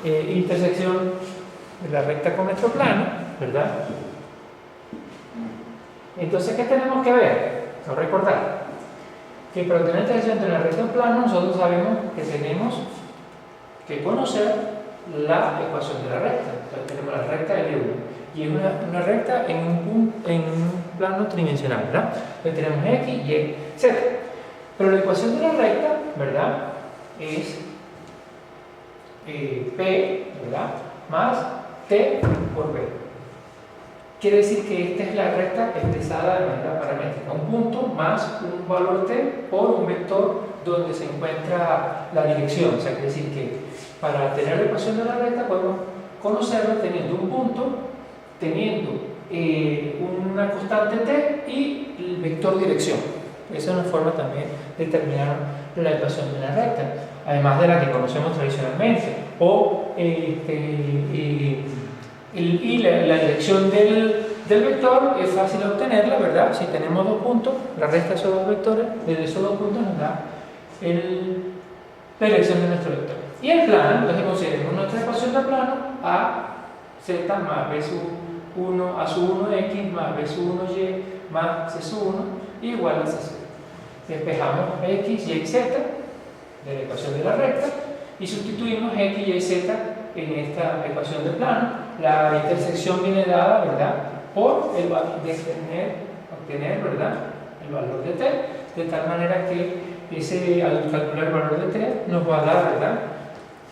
intersección de la recta con nuestro plano, ¿verdad? Entonces, ¿qué tenemos que ver? O recordar que para obtener intersección entre la recta y el plano, nosotros sabemos que tenemos que conocer la ecuación de la recta. Entonces, tenemos la recta L1 y es una recta en un plano tridimensional, ¿verdad? Entonces tenemos X, Y, Z. Pero la ecuación de la recta, ¿verdad? Es P, ¿verdad? Más T por B. Quiere decir que esta es la recta expresada de manera paramétrica. Un punto más un valor T por un vector donde se encuentra la dirección. O sea, quiere decir que para tener la ecuación de la recta podemos conocerla teniendo un punto, teniendo una constante T y el vector dirección. Esa es una forma también de determinar la ecuación de la recta, además de la que conocemos tradicionalmente. O la dirección del vector es fácil de obtenerla, ¿verdad? Si tenemos dos puntos, la resta de esos dos vectores, desde esos dos puntos nos da la dirección de nuestro vector. Y el plano, entonces consideremos nuestra ecuación de plano a z más b sub 1 a sub 1x más b sub 1y más c sub 1 igual a c sub 1. Despejamos x, y, z de la ecuación de la recta y sustituimos x, y, z en esta ecuación de plano. La intersección viene dada, ¿verdad?, por el valor de obtener, ¿verdad?, el valor de t, de tal manera que al calcular el valor de t nos va a dar, ¿verdad?,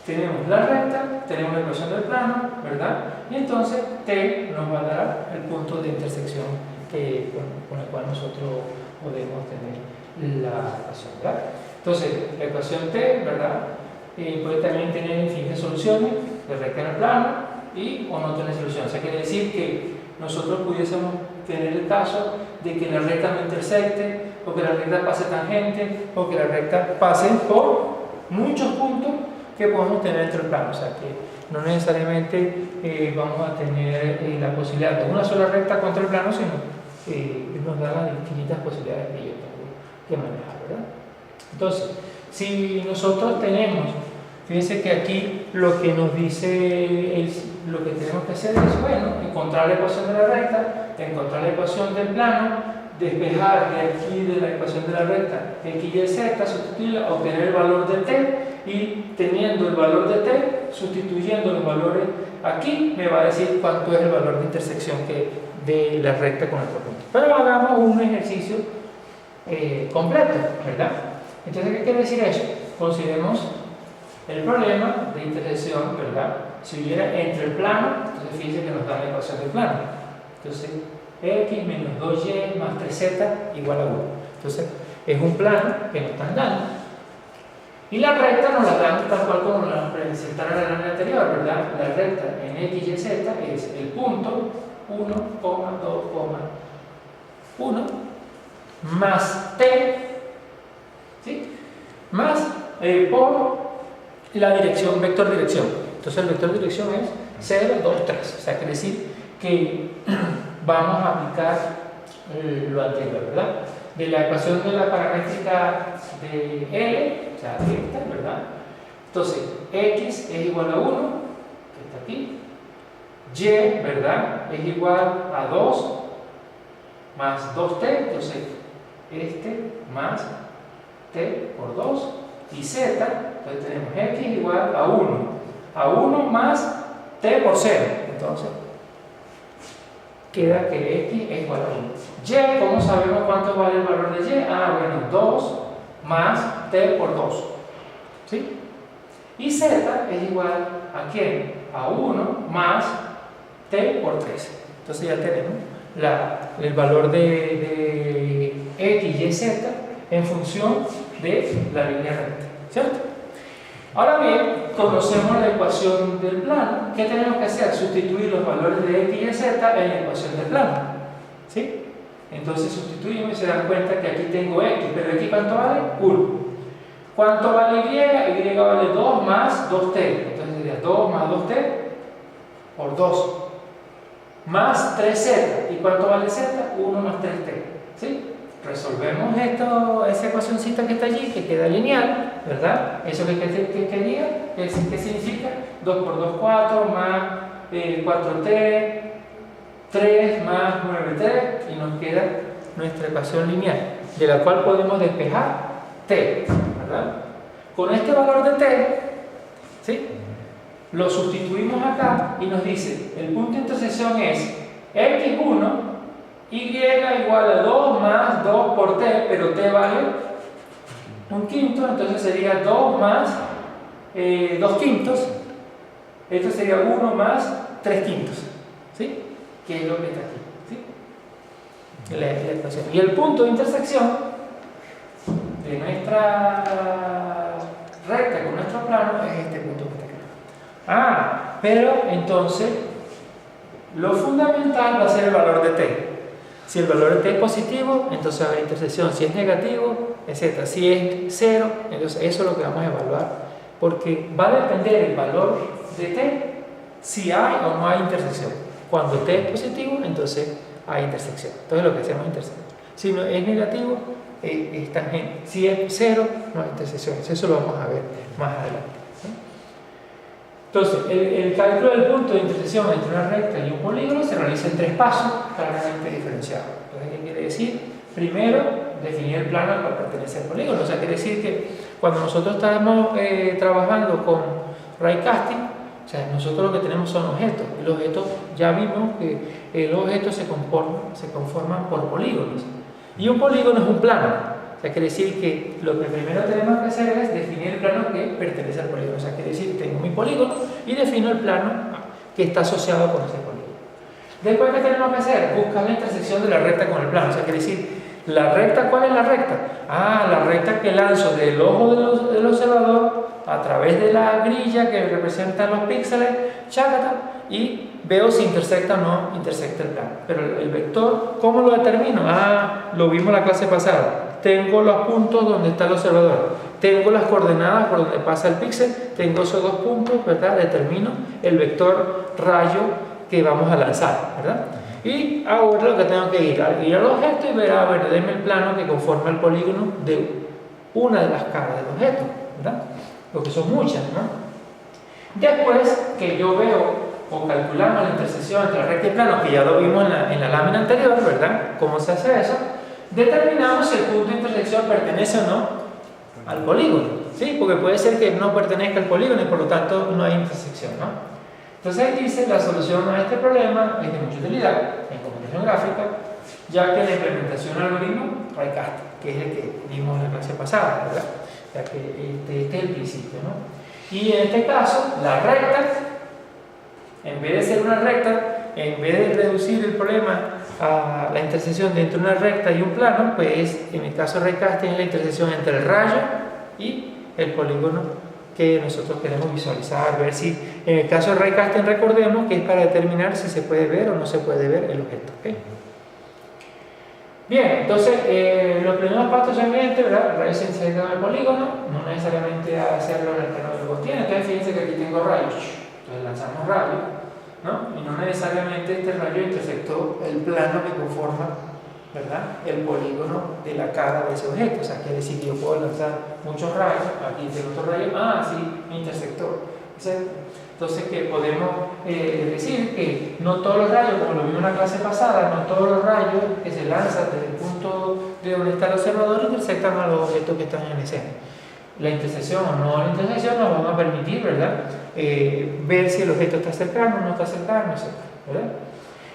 tenemos la recta, tenemos la ecuación del plano, ¿verdad?, y entonces t nos va a dar el punto de intersección con el cual nosotros podemos tener la ecuación, ¿verdad? Entonces, la ecuación t, ¿verdad?, puede también tener infinitas soluciones de recta en el plano y o no tener solución. O sea, quiere decir que nosotros pudiésemos tener el caso de que la recta no intersecte, o que la recta pase tangente, o que la recta pase por muchos puntos que podemos tener entre el plano. O sea, que no necesariamente vamos a tener la posibilidad de una sola recta contra el plano, sino nos da las infinitas posibilidades que yo tengo que manejar, ¿verdad? Entonces, si nosotros tenemos, fíjense que aquí lo que nos dice lo que tenemos que hacer es, bueno, encontrar la ecuación de la recta, encontrar la ecuación del plano, despejar de aquí de la ecuación de la recta x, y, z, sustituirla, obtener el valor de t, y teniendo el valor de t, sustituyendo los valores aquí, me va a decir cuánto es el valor de intersección de la recta con el punto. Pero hagamos un ejercicio completo, ¿verdad? Entonces, ¿qué quiere decir eso? Consideremos el problema de intersección, ¿verdad? Si hubiera entre el plano, entonces fíjense que nos da la ecuación del plano. Entonces, x menos 2y más 3z igual a 1. Entonces, es un plano que nos están dando. Y la recta nos la dan tal cual como la presentaron en la lámina anterior, ¿verdad? La recta en x, y, z es el punto 1, 2, 1 más t, ¿sí?, más por la dirección, vector dirección. Entonces el vector dirección es 0, 2, 3. O sea, quiere decir que vamos a aplicar lo anterior, ¿verdad? De la ecuación de la paramétrica de L, o sea, esta, ¿verdad? Entonces, x es igual a 1, que está aquí. Y, ¿verdad?, es igual a 2 más 2t, entonces este más t por 2, y z, entonces tenemos x igual a 1 más t por 0, entonces queda que x es igual a 1. Y, ¿cómo sabemos cuánto vale el valor de y? Ah, bueno, 2 más t por 2, ¿sí? Y z es igual a ¿quién? A 1 más t por 3. Entonces ya tenemos el valor de x, y, z en función de la línea recta, ¿cierto? Ahora bien, conocemos la ecuación del plano. ¿Qué tenemos que hacer? Sustituir los valores de x y z en la ecuación del plano, ¿sí? Entonces sustituimos y se dan cuenta que aquí tengo x, pero x ¿cuánto vale? 1. ¿Cuánto vale y? Y vale 2 más 2t. Entonces sería 2 más 2t por 2 más 3z. ¿Y cuánto vale z? 1 más 3t, ¿sí? Resolvemos esa ecuacioncita que está allí, que queda lineal, ¿verdad? Eso que quería, ¿Qué significa? 2 por 2, 4, más 4t, 3 más 9t, y nos queda nuestra ecuación lineal, de la cual podemos despejar t, ¿verdad? Con este valor de t, ¿sí?, lo sustituimos acá y nos dice, el punto de intersección es x1, y igual a 2 más 2 por t, pero t vale 1/5, entonces sería 2 más 2/5, esto sería 1 más 3/5, ¿sí?, que es lo que está aquí, ¿sí?, la ecuación. Y el punto de intersección de nuestra recta con nuestro plano es este punto que está aquí. Pero entonces lo fundamental va a ser el valor de t. Si el valor de t es positivo, entonces va a haber intersección. Si es negativo, etc. Si es 0, entonces eso es lo que vamos a evaluar, porque va a depender el valor de t si hay o no hay intersección. Cuando t es positivo, entonces hay intersección. Entonces lo que hacemos es intersección. Si no es negativo, es tangente. Si es 0, no hay intersección. Eso lo vamos a ver más adelante. Entonces, el cálculo del punto de intersección entre una recta y un polígono se realiza en 3 pasos claramente diferenciados. Entonces, ¿qué quiere decir? Primero, definir el plano al cual pertenece al polígono. O sea, quiere decir que cuando nosotros estamos trabajando con raycasting, o sea, nosotros lo que tenemos son objetos. Y los objetos, ya vimos que los objetos se conforman por polígonos. Y un polígono es un plano. O sea, quiere decir que lo que primero tenemos que hacer es definir el plano que pertenece al polígono. O sea, quiere decir que tengo mi polígono y defino el plano que está asociado con ese polígono. Después, ¿qué tenemos que hacer? Buscar la intersección de la recta con el plano. O sea, quiere decir, ¿la recta cuál es la recta? La recta que lanzo del ojo del observador a través de la grilla que representa los píxeles, chácata, y veo si intersecta o no intersecta el plano. Pero el vector, ¿cómo lo determino? Lo vimos en la clase pasada. Tengo los puntos donde está el observador, tengo las coordenadas por donde pasa el píxel, tengo esos 2 puntos, ¿verdad? Determino el vector rayo que vamos a lanzar, ¿verdad? Y ahora lo que tengo que ir al objeto y ver, bueno, denme el plano que conforma el polígono de una de las caras del objeto, ¿verdad? Porque son muchas, ¿no? Después que yo veo o calculamos la intersección entre la recta y el plano, que ya lo vimos en la lámina anterior, ¿verdad? ¿Cómo se hace eso? Determinamos si el punto de intersección pertenece o no al polígono, ¿sí? Porque puede ser que no pertenezca al polígono y por lo tanto no hay intersección, ¿no? Entonces ahí dice, la solución a este problema es de mucha utilidad en computación gráfica, ya que la implementación del algoritmo raycasting, que es el que vimos en la clase pasada, ¿verdad? Ya que este es el principio, ¿no? Y en este caso, la recta, en vez de ser una recta, en vez de reducir el problema a la intersección de entre una recta y un plano, pues en el caso de raycasting es la intersección entre el rayo y el polígono que nosotros queremos visualizar, ver si, en el caso de raycasting recordemos que es para determinar si se puede ver o no se puede ver el objeto, ¿okay? Bien, entonces los primeros pasos obviamente, ¿verdad? Rayos intersectan el polígono, no necesariamente hacerlo en el plano que contiene. Entonces fíjense que aquí tengo rayos, entonces lanzamos rayos, ¿no? Y no necesariamente este rayo intersectó el plano que conforma, ¿verdad?, el polígono de la cara de ese objeto. O sea, quiere decir que yo puedo lanzar muchos rayos, aquí tengo otro rayo, sí, me intersectó. Entonces que podemos decir que no todos los rayos, como lo vimos en la clase pasada, no todos los rayos que se lanzan desde el punto de donde está el observador intersectan a los objetos que están en escena. La intersección o no la intersección nos va a permitir, ¿verdad?, ver si el objeto está cercano o no está cercano, ¿verdad?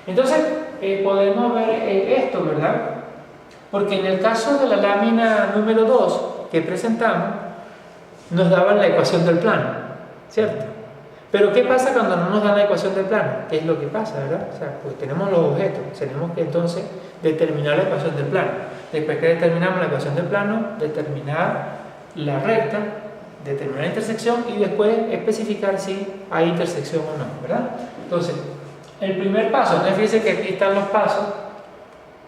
Entonces podemos ver esto, ¿verdad? Porque en el caso de la lámina número 2 que presentamos, nos daban la ecuación del plano, ¿cierto? Pero ¿qué pasa cuando no nos dan la ecuación del plano? ¿Qué es lo que pasa, verdad? O sea, pues tenemos los objetos, tenemos que entonces determinar la ecuación del plano. Después que determinamos la ecuación del plano, determinar la recta, determinar la intersección y después especificar si hay intersección o no, ¿verdad? Entonces, el primer paso, entonces fíjense que aquí están los pasos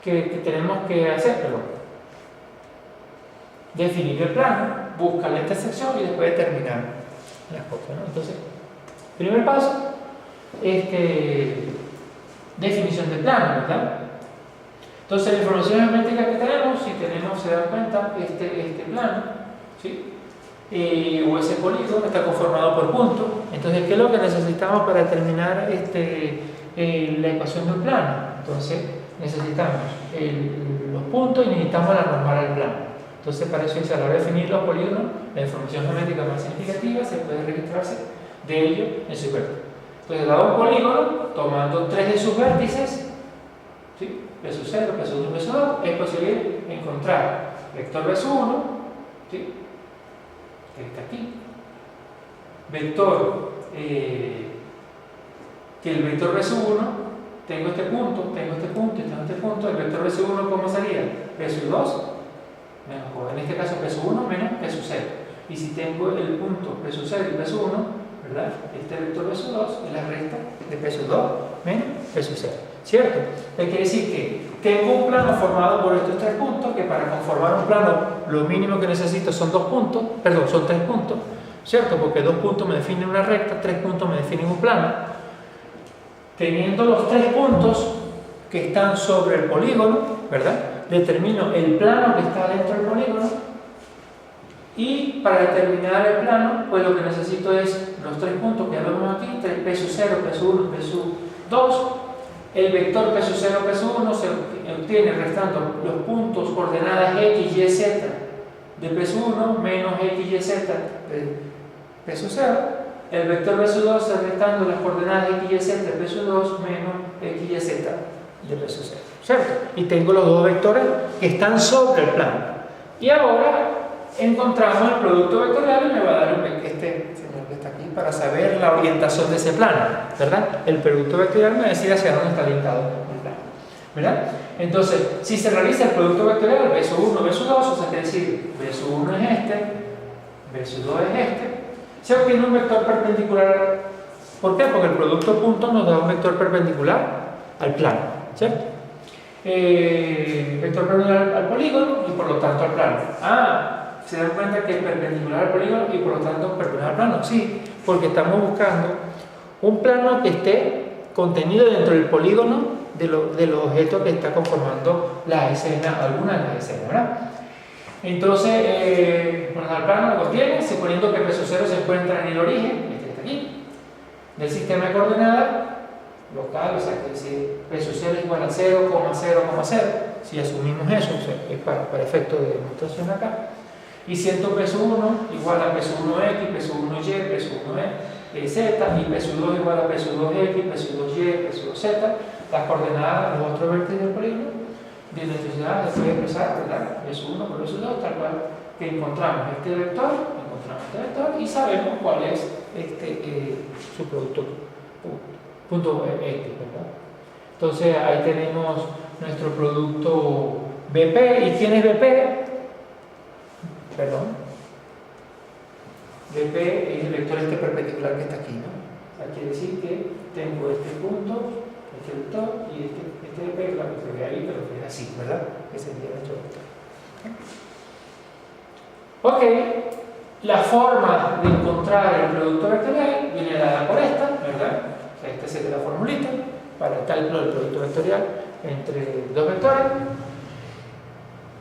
que tenemos que hacer, perdón. Definir el plano, buscar la intersección y después determinar las cosas, ¿no? Entonces, primer paso, definición del plano, ¿verdad? Entonces, la información geométrica que tenemos, si tenemos, se dan cuenta, este plano, ¿sí?, o ese polígono está conformado por puntos. Entonces, ¿qué es lo que necesitamos para determinar la ecuación del plano? Entonces, necesitamos los puntos y necesitamos la normal al plano. Entonces, para eso, a la hora de definir los polígonos, la información geométrica más significativa se puede registrarse de ello en su vértice. Entonces, dado un polígono, tomando 3 de sus vértices, ¿sí? P0, P1, P2, es posible encontrar vector B1, ¿sí? Que está aquí, vector, que el vector B1, tengo este punto, tengo este punto y tengo este punto, el vector B1, ¿cómo sería? P2 menos, en este caso P1 menos P0. Y si tengo el punto P0 y P1, ¿verdad? Este vector B2 es la resta de P2 menos P0, ¿cierto? Quiere decir que tengo un plano formado por estos 3 puntos, que para conformar un plano lo mínimo que necesito son 2 puntos, perdón, son 3 puntos, ¿cierto? Porque 2 puntos me definen una recta, 3 puntos me definen un plano. Teniendo los 3 puntos que están sobre el polígono, ¿verdad? Determino el plano que está dentro del polígono, y para determinar el plano, pues lo que necesito es los 3 puntos que ya vemos aquí, P0, P1, P2. El vector P0, P1 se obtiene restando los puntos coordenadas X, Y, Z de P1 menos X, Y, Z de P0. El vector B2 se restando las coordenadas X, Y, Z de P2 menos X, Y, Z de P0, ¿cierto? Y tengo los 2 vectores que están sobre el plano. Y ahora encontramos el producto vectorial y me va a dar este señor que está aquí para saber la orientación de ese plano, ¿verdad? El producto vectorial me decide hacia dónde está orientado el plano, ¿verdad? Entonces, si se realiza el producto vectorial B1, B2, o sea, quiere decir B1 es este, B2 es este, se obtiene un vector perpendicular. ¿Por qué? Porque el producto punto nos da un vector perpendicular al plano, ¿cierto? Vector perpendicular al polígono y por lo tanto al plano. ¿Se dan cuenta que es perpendicular al polígono y por lo tanto perpendicular al plano? Sí, porque estamos buscando un plano que esté contenido dentro del polígono de los objetos que está conformando la escena, alguna de las escenas, ¿verdad? Entonces, bueno, al plano lo contiene, suponiendo que P0 se encuentra en el origen, este está aquí, del sistema de coordenadas local, o sea, que si P0 es igual a 0,0,0, si asumimos eso, o sea, es para efecto de demostración acá. Y siento P1 igual a P1X, P1Y, P1Z, y P2 igual a P2X, P2Y, P2Z, las coordenadas, los otros vértices del polígono, de electricidad se puede expresar, ¿verdad? P1 por P2, tal cual que encontramos este vector, y sabemos cuál es su producto punto X, ¿verdad? Entonces ahí tenemos nuestro producto BP. ¿Y quién es BP? Perdón, BP es el vector perpendicular que está aquí, ¿no? O sea, quiere decir que tengo este punto, este vector y este BP, claro, que se ve ahí, pero que es así, ¿verdad? Que sería nuestro vector. Ok, la forma de encontrar el producto vectorial viene dada por esta, ¿verdad? O sea, esta sería la formulita para el cálculo del producto vectorial entre 2 vectores.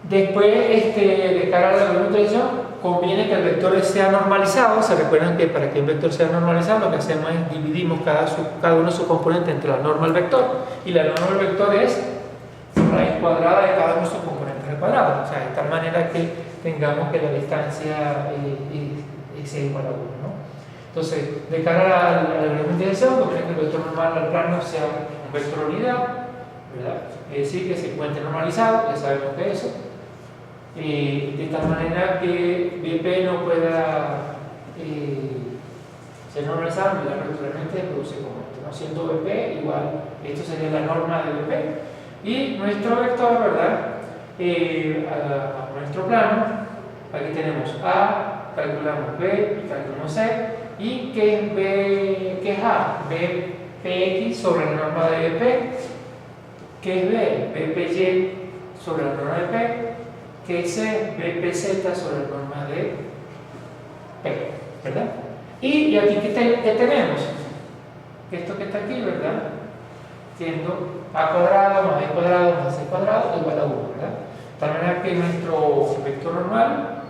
Después, de cara a la vectorización, conviene que el vector sea normalizado. Se recuerdan que para que un vector sea normalizado, lo que hacemos es dividimos cada uno de sus componentes entre la norma del vector, y la norma del vector es raíz cuadrada de cada uno de sus componentes al cuadrado. O sea, de tal manera que tengamos que la distancia sea igual a 1, ¿no? Entonces, de cara a la vectorización, conviene que el vector normal al plano sea un vector unidad, ¿verdad? Es decir, que se encuentre normalizado, ya sabemos que eso. De tal manera que BP no pueda ser normalizado, realmente produce como esto, ¿no? Siendo BP igual, esto sería la norma de BP, y nuestro vector, ¿verdad? A nuestro plano, aquí tenemos A, calculamos B y calculamos C, y ¿qué es B? ¿Qué es A? BPX sobre la norma de BP. ¿Qué es B? BPY sobre la norma de P. ¿Qué es C? BPZ sobre la norma de P, ¿verdad? Y aquí, ¿qué tenemos? Esto que está aquí, ¿verdad? Siendo A cuadrado más B cuadrado más C cuadrado igual a 1, ¿verdad? De tal manera que nuestro vector normal,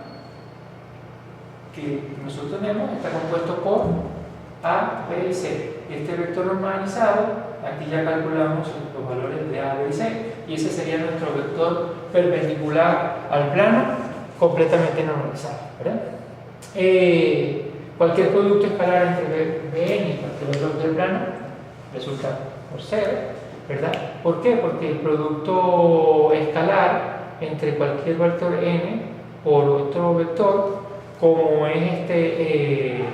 que nosotros tenemos está compuesto por A, B y C. Este vector normalizado, aquí ya calculamos los valores de A, B y C, y ese sería nuestro vector perpendicular al plano, completamente normalizado, ¿verdad? Cualquier producto escalar entre Bn y cualquier valor del plano resulta por 0, ¿verdad? ¿Por qué? Porque el producto escalar entre cualquier vector n por otro vector, como es este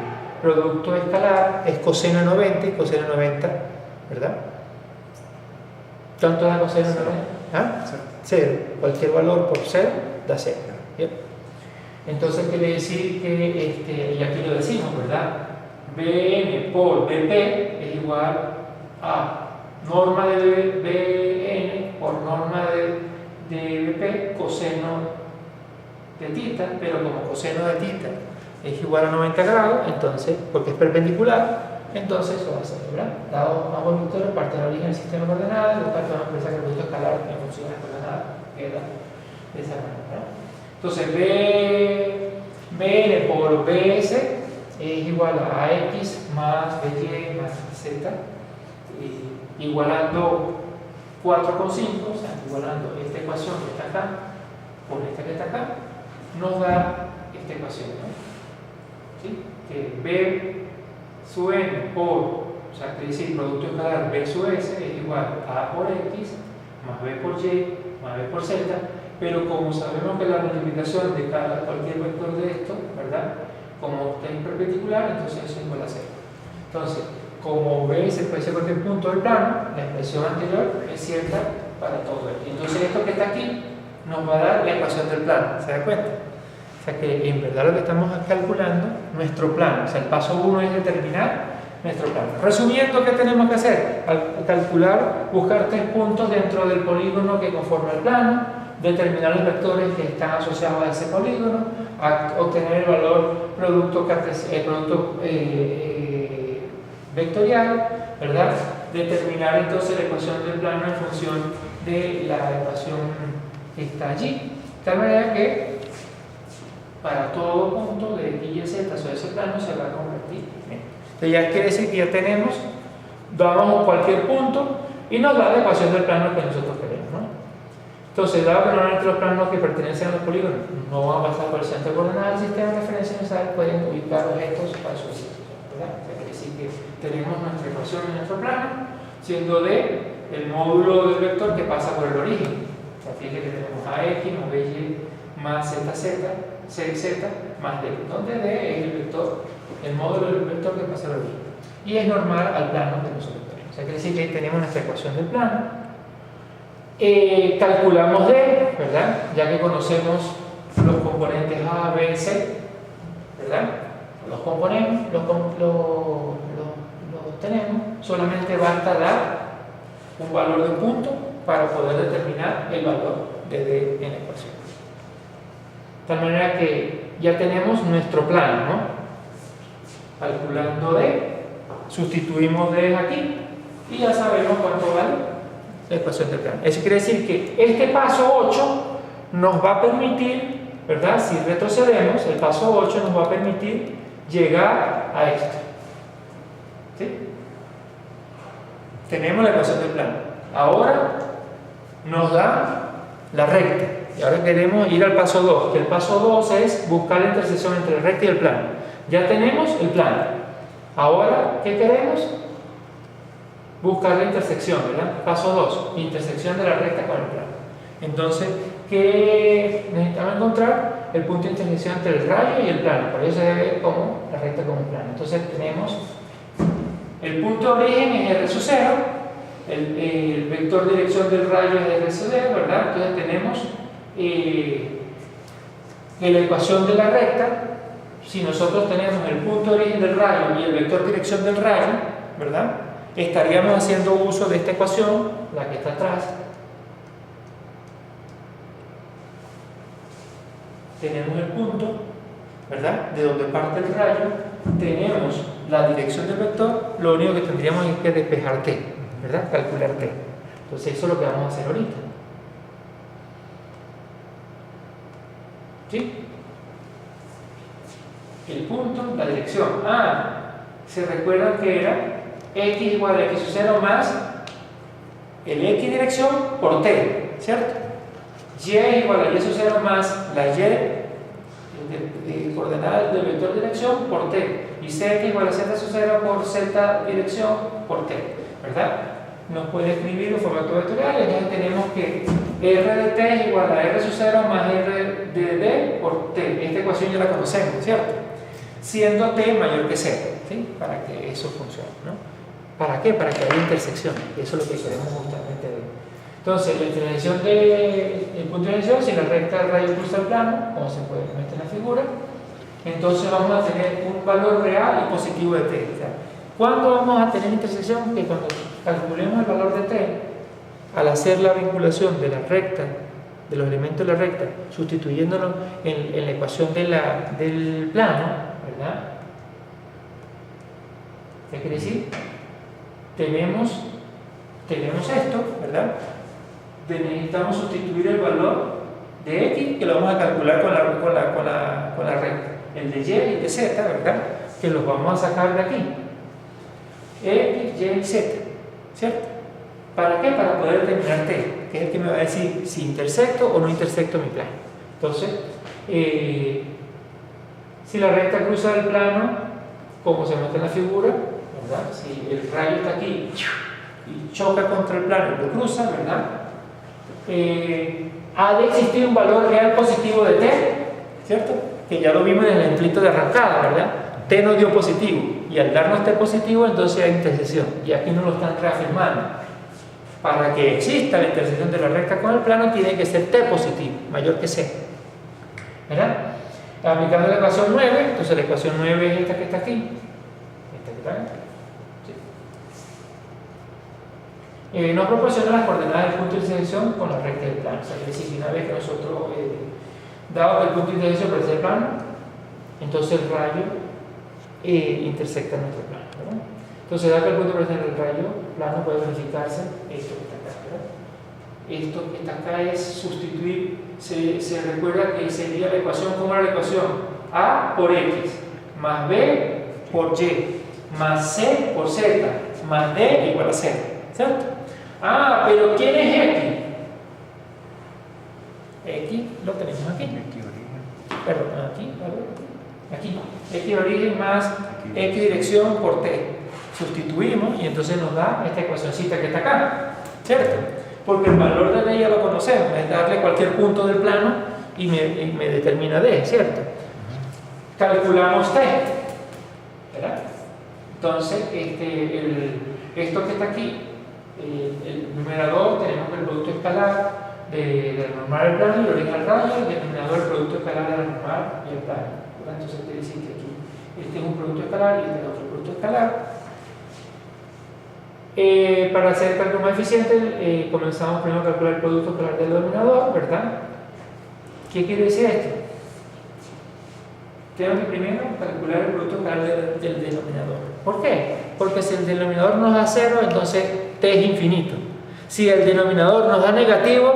producto escalar, es coseno de 90 y coseno de 90, ¿verdad? ¿Cuánto da coseno de 90? ¿Ah? 0. Cualquier valor por 0 da 0. ¿Bien? Entonces quiere decir que, y aquí lo decimos, ¿verdad? Bn por Bp es igual a norma de Bn por norma de Bp coseno de tita, pero como coseno de tita es igual a 90 grados, entonces, porque es perpendicular, entonces eso va a ser, ¿verdad? Dado ambos vectores parten del origen del sistema coordenado, lo cual podemos pensar que el producto escalar en función de las coordenadas queda de esa manera, ¿verdad? Entonces, Bn por Bs es igual a Ax más By más Z, igualando 4,5, o sea, igualando esta ecuación que está acá por esta que está acá, nos da esta ecuación, ¿no? ¿Sí? Que B sub n por, o sea, quiere decir producto escalar B sub S es igual a A por X más B por Y más B por Z, pero como sabemos que la multiplicación de cualquier vector de esto, ¿verdad? Como está en perpendicular, entonces eso es igual a 0. Entonces, como B se puede ser cualquier punto del plano, la expresión anterior es cierta para todo esto. Entonces esto que está aquí nos va a dar la ecuación del plano, ¿se da cuenta? O sea que en verdad lo que estamos calculando, nuestro plano, o sea el paso 1 es determinar nuestro plano. Resumiendo, ¿qué tenemos que hacer? Al calcular, buscar 3 puntos dentro del polígono que conforma el plano, determinar los vectores que están asociados a ese polígono, obtener el valor producto vectorial, ¿verdad? Determinar entonces la ecuación del plano en función de la ecuación que está allí, de tal manera que para todo punto de x y z sobre ese plano se va a convertir en. Entonces ya quiere decir que ya tenemos, damos cualquier punto y nos da la ecuación del plano que nosotros queremos, ¿no? Entonces, dado que normalmente los planos que pertenecen a los polígonos no van a pasar por el centro de coordenadas del sistema de referencia universal, pueden ubicar objetos para su sitio, ¿verdad? O sea, quiere decir que tenemos nuestra ecuación en nuestro plano, siendo d el módulo del vector que pasa por el origen. O sea, fíjense que tenemos ax más by más cz más d, donde d es el vector, el módulo del vector que pasa por el origen. Y es normal al plano que nosotros tenemos. O sea, quiere decir que tenemos nuestra ecuación del plano. Calculamos d, ¿verdad? Ya que conocemos los componentes A, B, C, ¿verdad? Los componemos, los tenemos, solamente basta dar un valor de un punto para poder determinar el valor de d en la ecuación. De tal manera que ya tenemos nuestro plano, ¿no? Calculando d, sustituimos d aquí y ya sabemos cuánto vale la ecuación del plano. Eso quiere decir que este paso 8 nos va a permitir, ¿verdad? Si retrocedemos, el paso 8 nos va a permitir llegar a esto. ¿Sí? Tenemos la ecuación del plano. Ahora nos da la recta. Y ahora queremos ir al paso 2, que el paso 2 es buscar la intersección entre la recta y el plano. Ya tenemos el plano. Ahora, ¿qué queremos? Buscar la intersección, ¿verdad? Paso 2, intersección de la recta con el plano. Entonces, ¿qué necesitamos encontrar? El punto de intersección entre el rayo y el plano. Por eso se debe como la recta con el plano. Entonces tenemos el punto de origen es R sub 0, el vector dirección del rayo es R sub 0, ¿verdad? Entonces tenemos la ecuación de la recta. Si nosotros tenemos el punto de origen del rayo y el vector dirección del rayo, ¿verdad? Estaríamos haciendo uso de esta ecuación, la que está atrás. Tenemos el punto, ¿verdad? De donde parte el rayo, tenemos la dirección del vector, lo único que tendríamos es que despejar t, ¿verdad? Calcular t. Entonces eso es lo que vamos a hacer ahorita. ¿Sí? el punto, la dirección. Se recuerdan que era x igual a x sub 0 más el x dirección por t, ¿cierto? Y igual a y sub 0 más la y de coordenada del vector dirección por t, y z igual a z sub 0 por z dirección por t, ¿verdad? Nos puede escribir en formato vectorial, entonces tenemos que r de t es igual a r sub 0 más r de d por t. Esta ecuación ya la conocemos, ¿cierto? Siendo t mayor que 0, ¿sí? Para que eso funcione, ¿no? ¿Para qué? Para que haya intersección. Eso es lo que queremos justamente ver. Entonces, la intersección del punto de intersección, si la recta del rayo cruza el plano, como se puede ver en la figura, entonces vamos a tener un valor real y positivo de t. O sea, ¿cuándo vamos a tener intersección? Que cuando calculemos el valor de t, al hacer la vinculación de la recta, de los elementos de la recta, sustituyéndolo en la ecuación del plano, ¿verdad? ¿Qué quiere decir? Tenemos esto, ¿verdad? Necesitamos sustituir el valor de x, que lo vamos a calcular con la recta, el de y y el de z, ¿verdad? Que los vamos a sacar de aquí, x, y y z, ¿cierto? ¿Para qué? Para poder determinar t, que es el que me va a decir si intersecto o no intersecto mi plano. Entonces, si la recta cruza el plano, como se muestra en la figura, ¿verdad? Si el rayo está aquí y choca contra el plano y lo cruza, ¿verdad? Ha de existir un valor real positivo de t, ¿cierto? Que ya lo vimos en el ejemplito de arrancada, ¿verdad? T nos dio positivo, y al darnos t positivo, entonces hay intersección, y aquí nos lo están reafirmando. Para que exista la intersección de la recta con el plano, tiene que ser t positivo, mayor que c, ¿verdad? Aplicando la ecuación 9, entonces la ecuación 9 es esta que está aquí, esta que está aquí. Nos proporciona las coordenadas del punto de intersección con la recta del plano. O sea, es decir, una vez que nosotros, dado que el punto de intersección parece el plano, entonces el rayo intersecta nuestro plano, ¿verdad? Entonces, dado que el punto de intersección del rayo plano, puede verificarse esto que está acá, ¿verdad? Esto que está acá es sustituir, se recuerda que sería la ecuación, ¿cómo era la ecuación? A por x, más b por y, más c por z, más d igual a 0, ¿cierto? Pero ¿quién es x? X lo tenemos aquí. Perdón, aquí. X origen más x dirección por t. Sustituimos y entonces nos da esta ecuacióncita que está acá, ¿cierto? Porque el valor de d ya lo conocemos, es darle cualquier punto del plano y me determina d, ¿cierto? Calculamos t, ¿verdad? Entonces, esto que está aquí, el numerador, tenemos el producto escalar de la normal al plano y el origen al rayo, y el denominador el producto escalar de la normal y el plano. Entonces, quiere decir que aquí este es un producto escalar y este es otro producto escalar. Para hacer el cálculo más eficiente, comenzamos primero a calcular el producto escalar del denominador, ¿verdad? ¿Qué quiere decir esto? Tengo que primero calcular el producto escalar del denominador. ¿Por qué? Porque si el denominador nos da 0, entonces t es infinito. Si el denominador nos da negativo,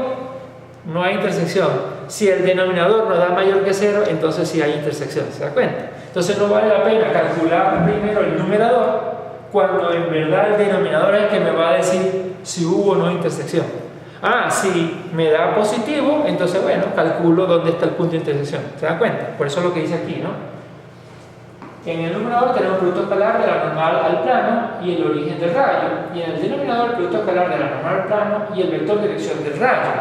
no hay intersección. Si el denominador nos da mayor que 0, entonces sí hay intersección. ¿Se da cuenta? Entonces no vale la pena calcular primero el numerador cuando en verdad el denominador es el que me va a decir si hubo o no intersección. Si me da positivo, entonces bueno, calculo dónde está el punto de intersección. ¿Se dan cuenta? Por eso es lo que dice aquí, ¿no? En el numerador tenemos el producto escalar de la normal al plano y el origen del rayo. Y en el denominador el producto escalar de la normal al plano y el vector de dirección del rayo.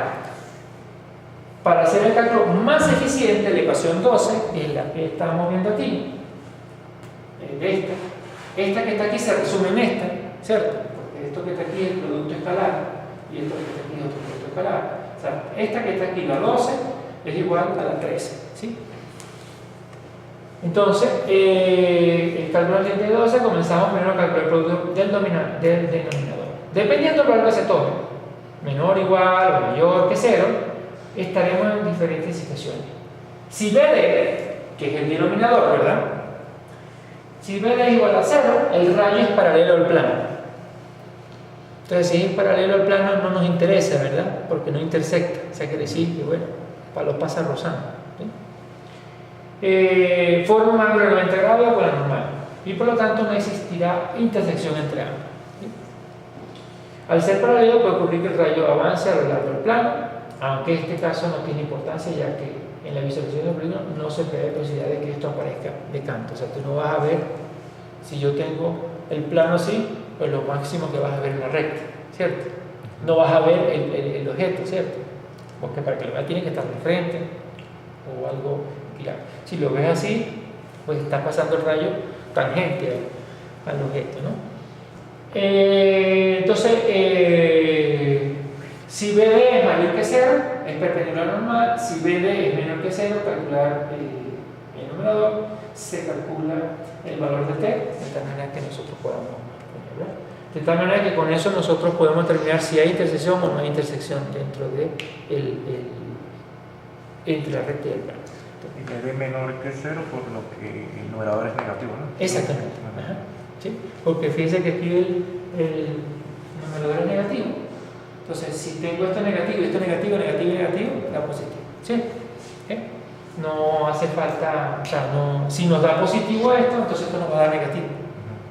Para hacer el cálculo más eficiente, la ecuación 12, que es la que estamos viendo aquí, esta que está aquí se resume en esta, ¿cierto? Porque esto que está aquí es el producto escalar y esto que está aquí es otro producto escalar. O sea, esta que está aquí, la 12, es igual a la 13, ¿sí? Entonces, el cálculo de 12 comenzamos primero a calcular el producto del denominador. Dependiendo del valor que se tome, menor, igual o mayor que 0, estaremos en diferentes situaciones. Si BD, que es el denominador, ¿verdad? Si BD es igual a 0, el rayo es paralelo al plano. Entonces, si es paralelo al plano, no nos interesa, ¿verdad? Porque no intersecta. O sea, quiere decir que, bueno, palo pasa rozando. ¿Sí? forma un ángulo de 90 grados con la normal y por lo tanto no existirá intersección entre ambas. ¿Sí? Al ser paralelo puede ocurrir que el rayo avance a lo largo del plano, aunque este caso no tiene importancia ya que en la visualización del plano no se prevé posibilidad de que esto aparezca de canto. O sea, tú no vas a ver, si yo tengo el plano así, pues lo máximo que vas a ver es la recta, ¿cierto? No vas a ver el objeto, ¿cierto? Porque para que lo veas tiene que estar de frente o algo claro. Si lo ves así, pues está pasando el rayo tangente al objeto, ¿no? Entonces, si BD es mayor que 0, es perpendicular normal. Si BD es menor que 0, calcular el numerador, se calcula el valor de T, de tal manera que nosotros podamos ponerlo. De tal manera que con eso nosotros podemos determinar si hay intersección o no hay intersección dentro de entre la recta y el plano. Y BD menor que 0, por lo que el numerador es negativo, ¿no? Exactamente. Ajá. ¿Sí? Porque fíjense que aquí el numerador es negativo. Entonces, si tengo esto negativo, esto negativo, negativo, negativo, da positivo. ¿Sí? No hace falta, o sea, no, si nos da positivo esto, entonces esto nos va a dar negativo.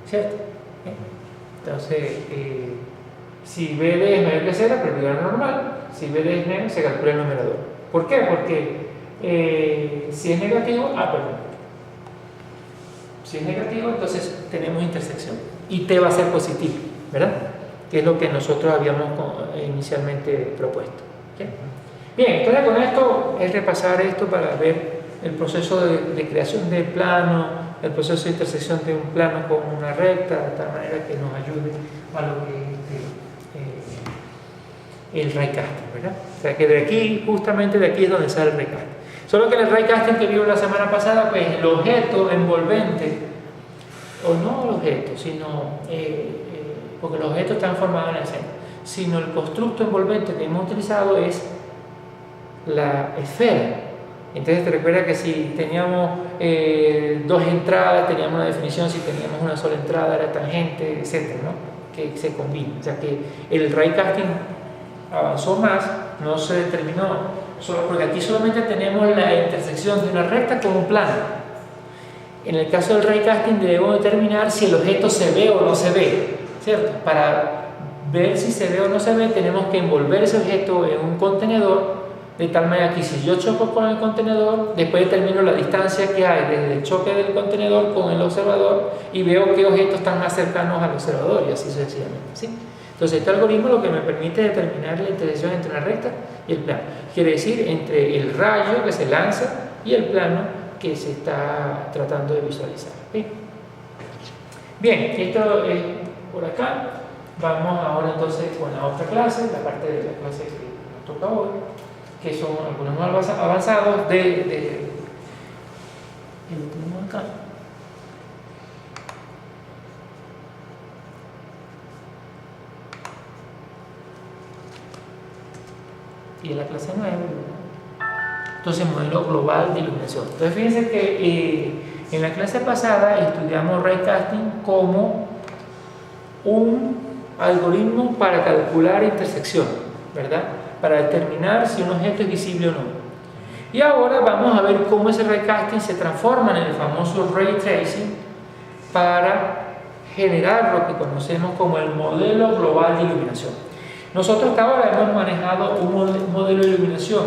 ¿Cierto? Entonces, si BD es mayor que 0, perpendicular normal. Si BD es negativo, se calcula el numerador. ¿Por qué? Porque si es negativo, perdón. Si es negativo, entonces tenemos intersección. Y T va a ser positivo, ¿verdad? Que es lo que nosotros habíamos inicialmente propuesto. ¿Sí? Bien, entonces con esto es repasar esto para ver el proceso de creación del plano, el proceso de intersección de un plano con una recta, de tal manera que nos ayude a lo que el raycasting, ¿verdad? O sea que de aquí, justamente de aquí es donde sale el raycasting. Solo que en el raycasting que vimos la semana pasada, pues el objeto envolvente, o no el objeto, sino porque los objetos están formados en el centro, sino el constructo envolvente que hemos utilizado es la esfera. Entonces te recuerda que si teníamos dos entradas, teníamos una definición, si teníamos una sola entrada era tangente, etcétera, ¿no? Que se combina. O sea que el raycasting avanzó más, no se determinó, solo porque aquí solamente tenemos la intersección de una recta con un plano. En el caso del raycasting debemos determinar si el objeto se ve o no se ve, ¿cierto? Para ver si se ve o no se ve, tenemos que envolver ese objeto en un contenedor, de tal manera que si yo choco con el contenedor, después determino la distancia que hay desde el choque del contenedor con el observador y veo qué objetos están más cercanos al observador y así sucesivamente, ¿sí? Entonces este algoritmo lo que me permite determinar la intersección entre una recta y el plano. Quiere decir, entre el rayo que se lanza y el plano que se está tratando de visualizar. ¿Sí? Bien, esto es por acá. Vamos ahora entonces con la otra clase, la parte de la clase que nos toca hoy, que son algunos más avanzados de el último acá. Y en la clase 9, entonces modelo global de iluminación. Entonces fíjense que en la clase pasada estudiamos raycasting como un algoritmo para calcular intersección, ¿verdad? Para determinar si un objeto es visible o no. Y ahora vamos a ver cómo ese raycasting se transforma en el famoso ray tracing para generar lo que conocemos como el modelo global de iluminación. Nosotros hasta ahora hemos manejado un modelo de iluminación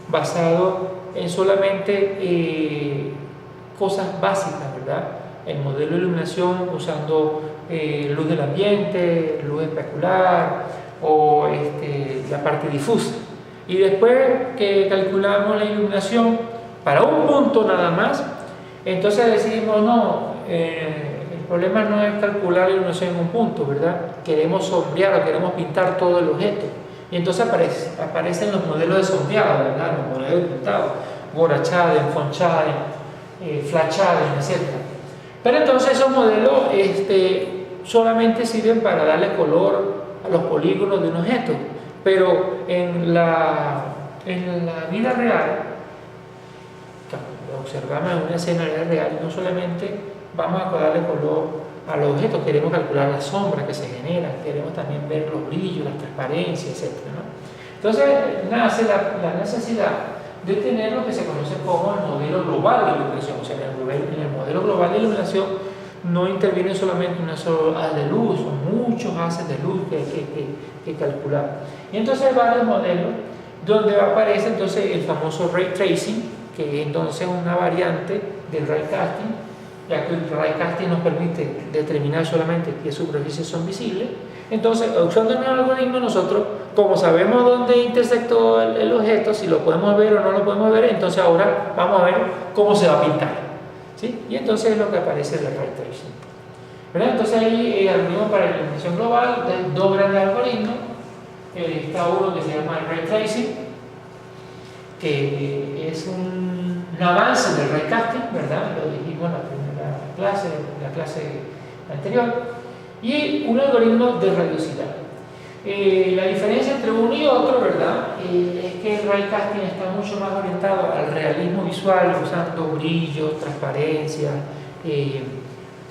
basado en solamente cosas básicas, ¿verdad? El modelo de iluminación usando luz del ambiente, luz especular o la parte difusa. Y después que calculamos la iluminación para un punto nada más, entonces decidimos no, el problema no es calcular la iluminación en un punto, ¿verdad? Queremos sombrear o queremos pintar todo el objeto. Y entonces aparecen los modelos de sombreado, ¿verdad? Los modelos de pintado, Gora Chadden, Von Chadden, Flat Chadden, etc. Pero entonces esos modelos solamente sirven para darle color a los polígonos de un objeto. Pero en la vida real, cuando observamos en una escena real, no solamente vamos a darle color a los objetos, queremos calcular las sombras que se generan, queremos también ver los brillos, las transparencias, etc., ¿no? Entonces nace la necesidad de tener lo que se conoce como el modelo global de iluminación. O sea, en el modelo global de iluminación no interviene solamente una sola haz de luz, son muchos haces de luz que hay que calcular. Y entonces hay varios modelos donde aparece entonces el famoso ray tracing, que es entonces una variante del ray casting, ya que el ray casting nos permite determinar solamente qué superficies son visibles. Entonces, usando el algoritmo, nosotros, como sabemos dónde intersectó el objeto, si lo podemos ver o no lo podemos ver, entonces ahora vamos a ver cómo se va a pintar, ¿sí? Y entonces es lo que aparece en el ray tracing, ¿verdad? Entonces ahí algoritmo para la iluminación global, de dos grandes algoritmos. Está uno que se llama el ray tracing, que es un avance del ray casting, ¿verdad? Lo dijimos en la clase anterior. Y un algoritmo de radiosidad. La diferencia entre uno y otro, ¿verdad? Es que el ray casting está mucho más orientado al realismo visual, usando brillos, transparencia,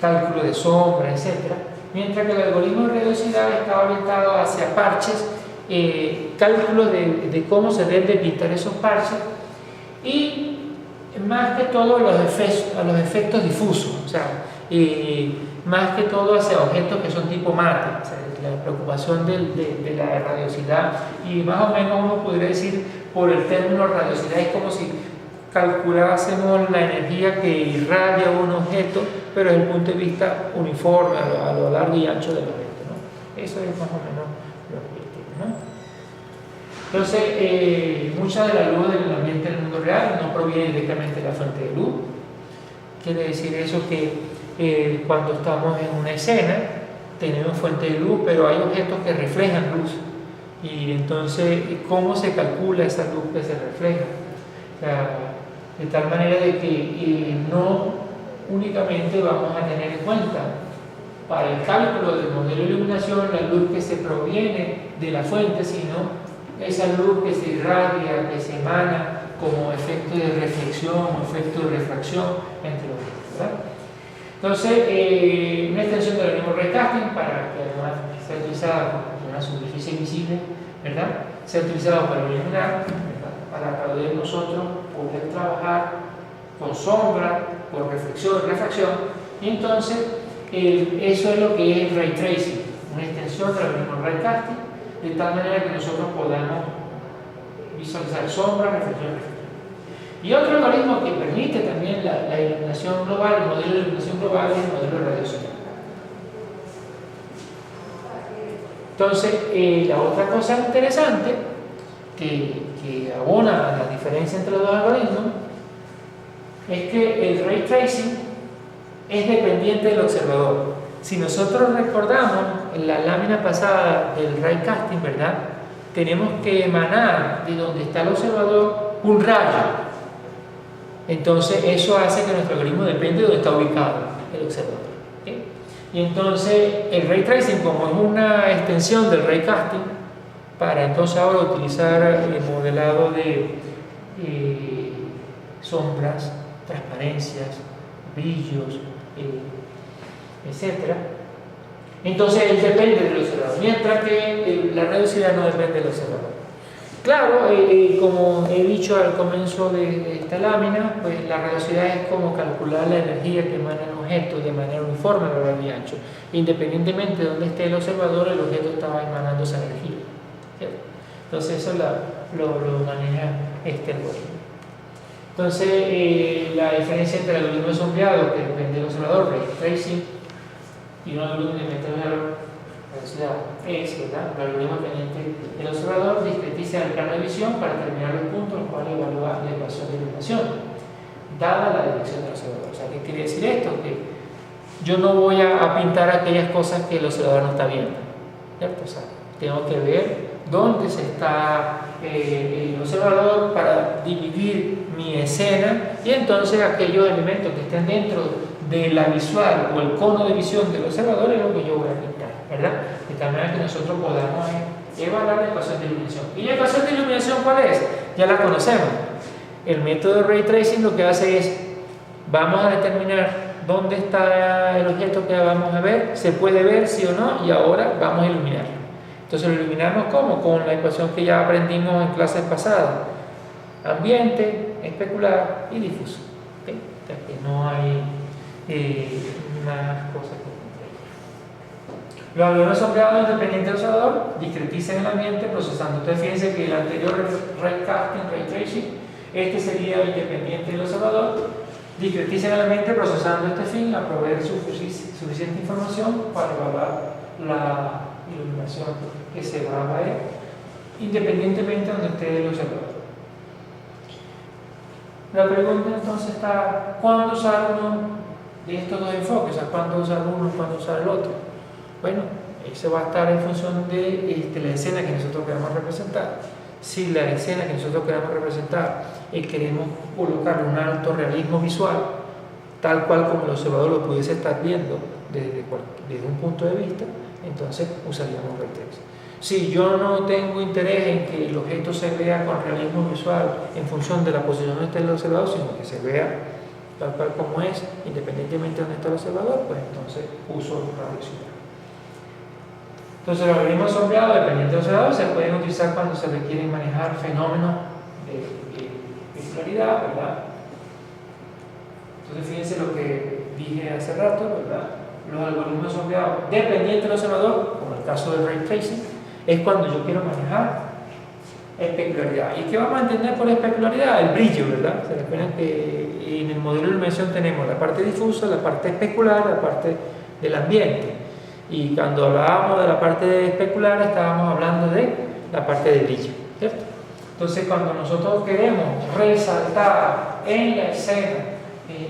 cálculo de sombra, etc. Mientras que el algoritmo de radiosidad está orientado hacia parches, cálculos de cómo se deben pintar esos parches y más que todo a los efectos difusos, o sea, más que todo hacia objetos que son tipo mate, o sea, la preocupación de la radiosidad, y más o menos uno podría decir por el término radiosidad es como si calculásemos la energía que irradia un objeto, pero desde el punto de vista uniforme a lo largo y ancho del objeto, ¿no? Eso es más o menos lo que tiene, ¿no? Entonces, mucha de la luz del ambiente en el mundo real no proviene directamente de la fuente de luz. Quiere decir eso que cuando estamos en una escena tenemos fuente de luz, pero hay objetos que reflejan luz, y entonces ¿cómo se calcula esa luz que se refleja? O sea, de tal manera de que no únicamente vamos a tener en cuenta para el cálculo del modelo de iluminación la luz que se proviene de la fuente, sino esa luz que se irradia, que se emana como efecto de reflexión o efecto de refracción entre los objetos, ¿verdad? Entonces, una extensión del algoritmo ray casting, para que además sea utilizada con una superficie visible, ¿verdad? Sea utilizado para iluminar, ¿verdad? Para poder nosotros poder trabajar con sombra, con reflexión y refracción. Y entonces, eso es lo que es ray tracing, una extensión del algoritmo ray casting, de tal manera que nosotros podamos visualizar sombra, reflexión y refracción. Y otro algoritmo que permite también la iluminación global, el modelo de iluminación global, es el modelo de radiosidad. Entonces, la otra cosa interesante que abona a la diferencia entre los dos algoritmos es que el ray tracing es dependiente del observador. Si nosotros recordamos en la lámina pasada del ray casting, ¿verdad? Tenemos que emanar de donde está el observador un rayo. Entonces eso hace que nuestro algoritmo depende de donde está ubicado el observador, ¿okay? Y entonces el ray tracing, como es una extensión del ray casting, para entonces ahora utilizar el modelado de sombras, transparencias, brillos, etc. Entonces él depende del observador, mientras que la radiosidad no depende del observador. Claro, como he dicho al comienzo de esta lámina, pues la radiosidad es como calcular la energía que emana el objeto de manera uniforme a lo largo y ancho. Independientemente de dónde esté el observador, el objeto está emanando esa energía, ¿cierto? Entonces eso lo maneja este algoritmo. Entonces la diferencia entre el algoritmo de sombreado, que depende del observador, ray tracing, y un algoritmo de radiosidad es, ¿verdad? El algoritmo dependiente del observador discretiza el plano de visión para determinar los puntos en los cuales evalúa la ecuación de iluminación, dada la dirección del observador. O sea, ¿qué quiere decir esto? Que yo no voy a pintar aquellas cosas que el observador no está viendo, ¿cierto? O sea, tengo que ver dónde se está el observador para dividir mi escena, y entonces aquellos elementos que estén dentro de la visual o el cono de visión del observador es lo que yo voy a pintar, ¿verdad? De tal manera que nosotros podamos evaluar la ecuación de iluminación. ¿Y la ecuación de iluminación cuál es? Ya la conocemos. El método de ray tracing lo que hace es, vamos a determinar dónde está el objeto que vamos a ver, se puede ver sí o no, y ahora vamos a iluminarlo. Entonces lo iluminamos ¿cómo? Con la ecuación que ya aprendimos en clases pasadas. ambiente, especular y difuso. ¿Okay? O sea que no hay más cosas que contar. Los algoritmos sombreados independientes del observador discretizan el ambiente procesando. Entonces fíjense que el anterior raycasting, ray tracing, este sería independiente del observador, discretiza el ambiente procesando este fin a proveer suficiente información para evaluar la iluminación que se va a ver independientemente de donde esté el observador. La pregunta entonces está, ¿cuándo usar uno de estos dos enfoques? O sea, ¿cuándo usar uno y cuándo usar el otro? Bueno, eso va a estar en función de la escena que nosotros queramos representar. Si la escena que nosotros queramos representar queremos colocar un alto realismo visual, tal cual como el observador lo pudiese estar viendo desde un punto de vista, entonces usaríamos ray tracing. Si yo no tengo interés en que el objeto se vea con realismo visual en función de la posición donde esté el observador, sino que se vea tal cual como es, independientemente de donde está el observador, pues entonces uso radio ciudad. Entonces los algoritmos sombreados, dependiendo del observador, se pueden utilizar cuando se requieren manejar fenómenos de claridad, ¿verdad? Entonces fíjense lo que dije hace rato, ¿verdad? Los algoritmos sombreados dependientes del observador, como el caso del ray tracing, es cuando yo quiero manejar especularidad. ¿Y qué vamos a entender por especularidad? El brillo, ¿verdad? Se recuerdan que en el modelo de iluminación tenemos la parte difusa, la parte especular, la parte del ambiente. Y cuando hablábamos de la parte especular, estábamos hablando de la parte de brillo, ¿cierto? Entonces, cuando nosotros queremos resaltar en la escena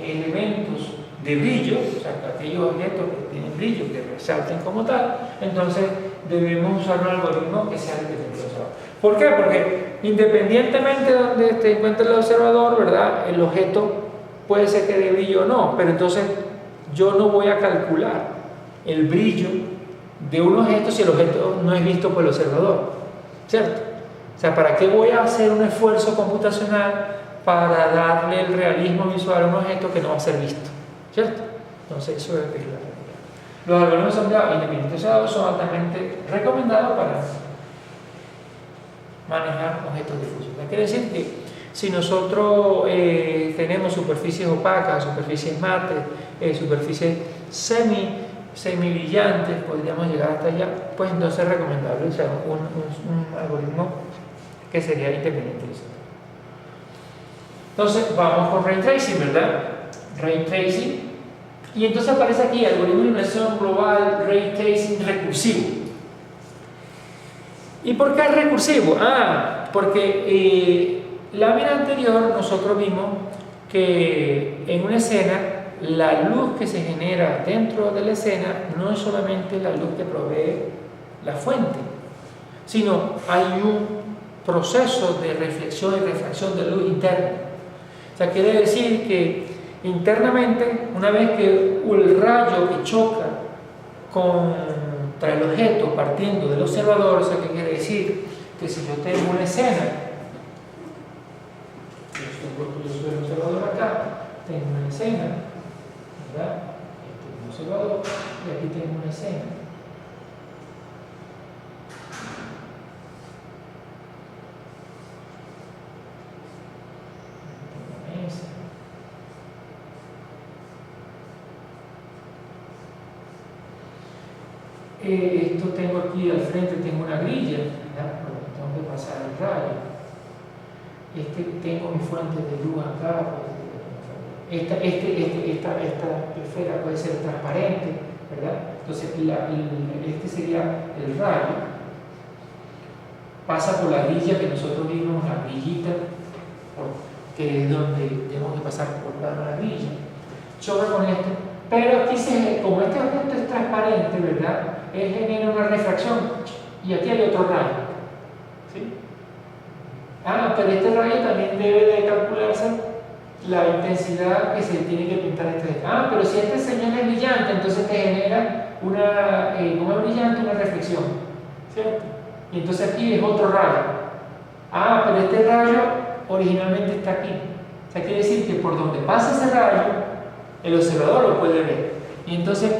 elementos de brillo, o sea, aquellos objetos que tienen brillo, que resalten como tal, entonces debemos usar un algoritmo que sea independiente del observador. ¿Por qué? Porque independientemente de donde se encuentre el observador, ¿verdad? El objeto puede ser que de brillo o no, pero entonces yo no voy a calcular el brillo de un objeto si el objeto no es visto por el observador, ¿cierto? O sea, ¿para qué voy a hacer un esfuerzo computacional para darle el realismo visual a un objeto que no va a ser visto, ¿cierto? Entonces eso es la realidad. Los algoritmos sombreados independientes son altamente recomendados para manejar objetos difusos. Quiere decir que si nosotros tenemos superficies opacas, superficies mates, superficies semi brillantes, podríamos llegar hasta allá, pues entonces es recomendable usar un algoritmo que sería independiente. Entonces vamos con ray tracing, ¿verdad? Ray tracing, y entonces aparece aquí algoritmo de iluminación global ray tracing recursivo. ¿Y por qué es recursivo? Porque lámina anterior nosotros vimos que en una escena la luz que se genera dentro de la escena no es solamente la luz que provee la fuente, sino hay un proceso de reflexión y refracción de luz interna. O sea, quiere decir que internamente, una vez que el rayo que choca contra el objeto partiendo del observador, o sea, ¿qué quiere decir? Que si yo tengo una escena, yo soy el observador acá, tengo una escena, ¿verdad? Este es un observador y aquí tengo una escena. Esto tengo aquí al frente, tengo una grilla, ¿verdad? Tengo que pasar el rayo. Tengo mi fuente de luz acá. Esta esfera puede ser transparente, ¿verdad? Entonces este sería el rayo. Pasa por la grilla que nosotros vimos, la grillita, que es donde tenemos que pasar por la grilla. Choca con esto. Pero aquí, como este objeto es transparente, ¿verdad? Él genera una refracción y aquí hay otro rayo, ¿sí? Pero este rayo también debe de calcularse la intensidad que se tiene que pintar pero si este señal es brillante, entonces te genera una, como es brillante, una reflexión, ¿cierto? Y entonces aquí es otro rayo. Pero este rayo originalmente está aquí. O sea, quiere decir que por donde pasa ese rayo, el observador lo puede ver. Y entonces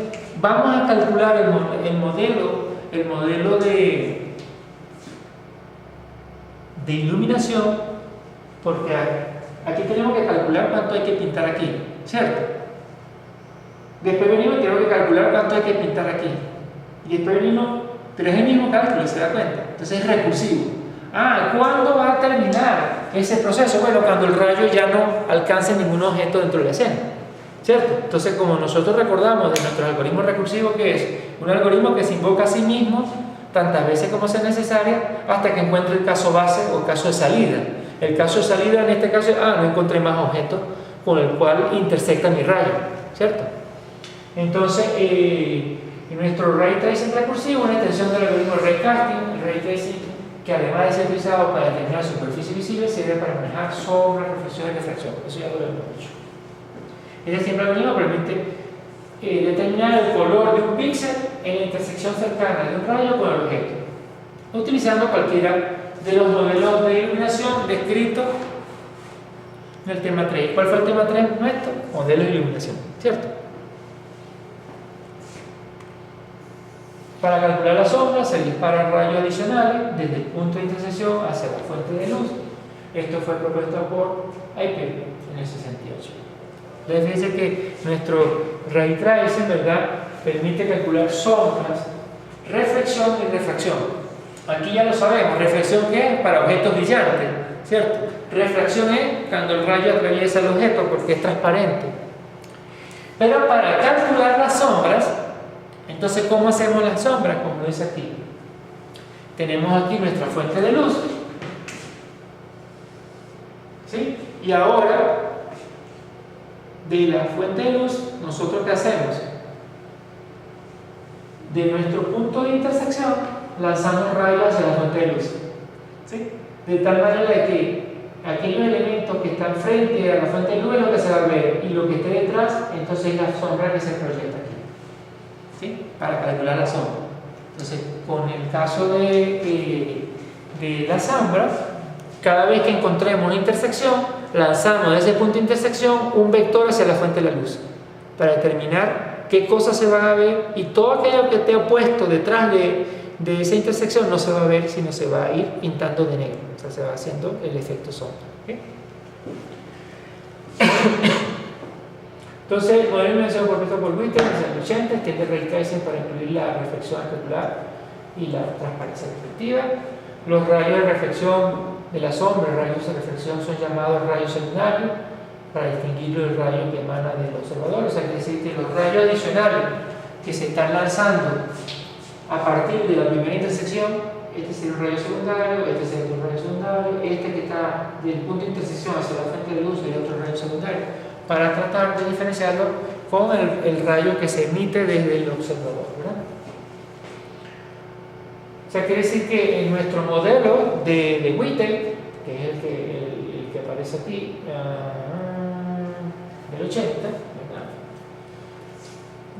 vamos a calcular el modelo de iluminación Porque aquí tenemos que calcular cuánto hay que pintar aquí, ¿cierto? Después venimos y tenemos que calcular cuánto hay que pintar aquí. Y después venimos, pero es el mismo cálculo, ¿se da cuenta? Entonces es recursivo. ¿Cuándo va a terminar ese proceso? Bueno, cuando el rayo ya no alcance ningún objeto dentro de la escena, ¿cierto? Entonces, como nosotros recordamos de nuestro algoritmo recursivo, que es un algoritmo que se invoca a sí mismo tantas veces como sea necesaria hasta que encuentre el caso base o el caso de salida. El caso de salida en este caso es, no encontré más objetos con el cual intersecta mi rayo, ¿cierto? Entonces, nuestro ray tracing recursivo, una extensión del algoritmo raycasting, el ray tracing, que además de ser utilizado para determinar superficie visible, sirve para manejar sombras, reflexión y refracción. Eso ya lo hemos dicho. Este simple algoritmo permite determinar el color de un píxel en la intersección cercana de un rayo con el objeto, utilizando cualquiera de los modelos de iluminación descritos en el tema 3. ¿Cuál fue el tema 3 nuestro? Modelos de iluminación, ¿cierto? Para calcular las sombras se disparan rayos adicionales desde el punto de intersección hacia la fuente de luz. Esto fue propuesto por Eichel en el 68. Entonces fíjense que nuestro ray tracing, ¿verdad?, permite calcular sombras, reflexión y refracción. Aquí ya lo sabemos, reflexión ¿qué es? Para objetos brillantes, ¿cierto? Refracción es cuando el rayo atraviesa el objeto porque es transparente. Pero para calcular las sombras, entonces, ¿cómo hacemos las sombras? Como dice aquí. Tenemos aquí nuestra fuente de luz. ¿Sí? Y ahora, de la fuente de luz, ¿nosotros qué hacemos? De nuestro punto de intersección, lanzamos rayos hacia la fuente de luz. ¿Sí? De tal manera que aquellos elementos que están frente a la fuente de luz es lo que se va a ver, y lo que esté detrás, entonces es la sombra que se proyecta aquí. ¿Sí? Para calcular la sombra. Entonces, con el caso de la sombra, cada vez que encontremos una intersección, lanzamos de ese punto de intersección un vector hacia la fuente de la luz para determinar qué cosas se van a ver, y todo aquello que esté opuesto detrás de esa intersección no se va a ver, sino se va a ir pintando de negro. O sea, se va haciendo el efecto sombra. ¿Okay? Entonces, el modelo de iluminación propuesto por Whittle en los años 80 extiende el ray tracing para incluir la reflexión especular y la transparencia reflectiva. Los rayos de reflexión de la sombra, rayos de reflexión, son llamados rayos secundarios para distinguirlo del rayo que emana del observador. O sea, quiere decir que los rayos adicionales que se están lanzando a partir de la primera intersección, este sería un rayo secundario, este sería otro rayo secundario, este que está del punto de intersección hacia la fuente de luz sería otro rayo secundario, para tratar de diferenciarlo con el rayo que se emite desde el observador, ¿verdad? O sea, quiere decir que en nuestro modelo de Whittle, que es el que aparece aquí, del 80, ¿verdad?,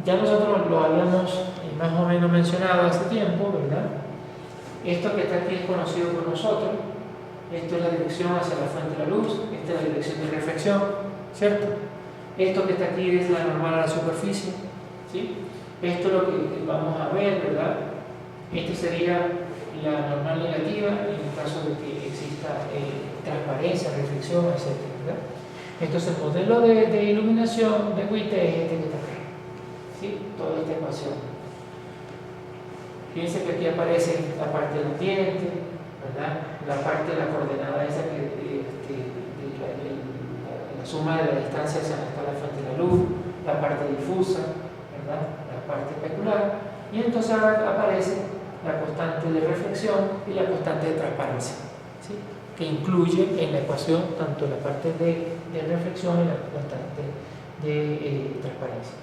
ya nosotros lo habíamos más o menos mencionado hace tiempo, ¿verdad? Esto que está aquí es conocido por nosotros. Esto es la dirección hacia la fuente de la luz, esta es la dirección de reflexión, ¿cierto? Esto que está aquí es la normal a la superficie, ¿sí? Esto es lo que vamos a ver, ¿verdad? Esto sería la normal negativa en el caso de que exista transparencia, reflexión, etc., ¿verdad? Entonces el modelo de iluminación de Whittle es este que está acá, ¿sí? Toda esta ecuación. Fíjense que aquí aparece la parte del ambiente, ¿verdad? La parte de la coordenada esa la suma de la distancia hacia donde está la fuente de la luz, la parte difusa, ¿verdad?, la parte especular, y entonces aparece la constante de reflexión y la constante de transparencia, ¿sí?, que incluye en la ecuación tanto la parte de reflexión y la constante de transparencia.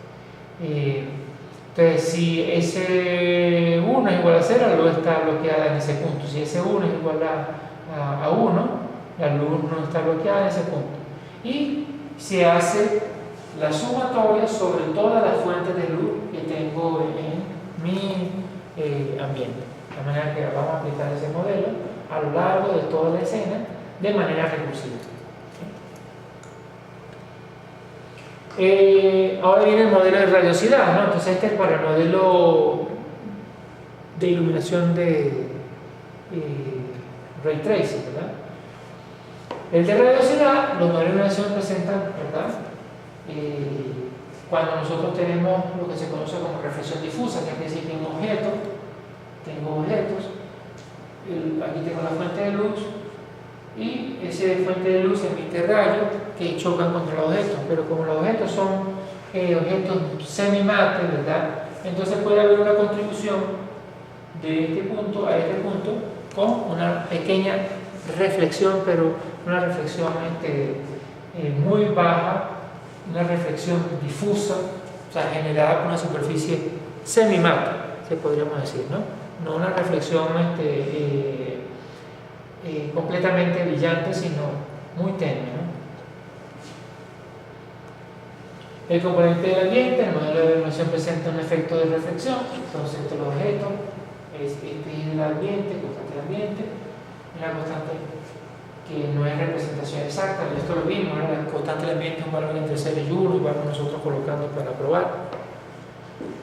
Entonces, si S1 es igual a 0, la luz está bloqueada en ese punto. Si S1 es igual a 1, la luz no está bloqueada en ese punto. Y se hace la sumatoria sobre todas las fuentes de luz que tengo en mi ambiente. De manera que vamos a aplicar ese modelo a lo largo de toda la escena de manera recursiva. Ahora viene el modelo de radiosidad, ¿no? Entonces este es para el modelo de iluminación de ray tracing, ¿verdad? El de radiosidad, los modelos de iluminación presentan, ¿verdad? Cuando nosotros tenemos lo que se conoce como reflexión difusa, que es decir, que un objeto, tengo objetos, aquí tengo la fuente de luz, y esa fuente de luz emite rayos que chocan contra los objetos, pero como los objetos son objetos semi-mate, ¿verdad? Entonces puede haber una contribución de este punto a este punto con una pequeña reflexión, pero una reflexión muy baja, una reflexión difusa, o sea, generada por una superficie semi-mate, que podríamos decir, ¿no? No una reflexión completamente brillante, sino muy tenue, ¿no? El componente del ambiente, el modelo de iluminación presenta un efecto de reflexión, entonces este objeto es el ambiente, constante del ambiente, una constante que no es representación exacta, esto lo vimos, la constante del ambiente es un valor entre 0 y 1 y vamos nosotros colocando para probar.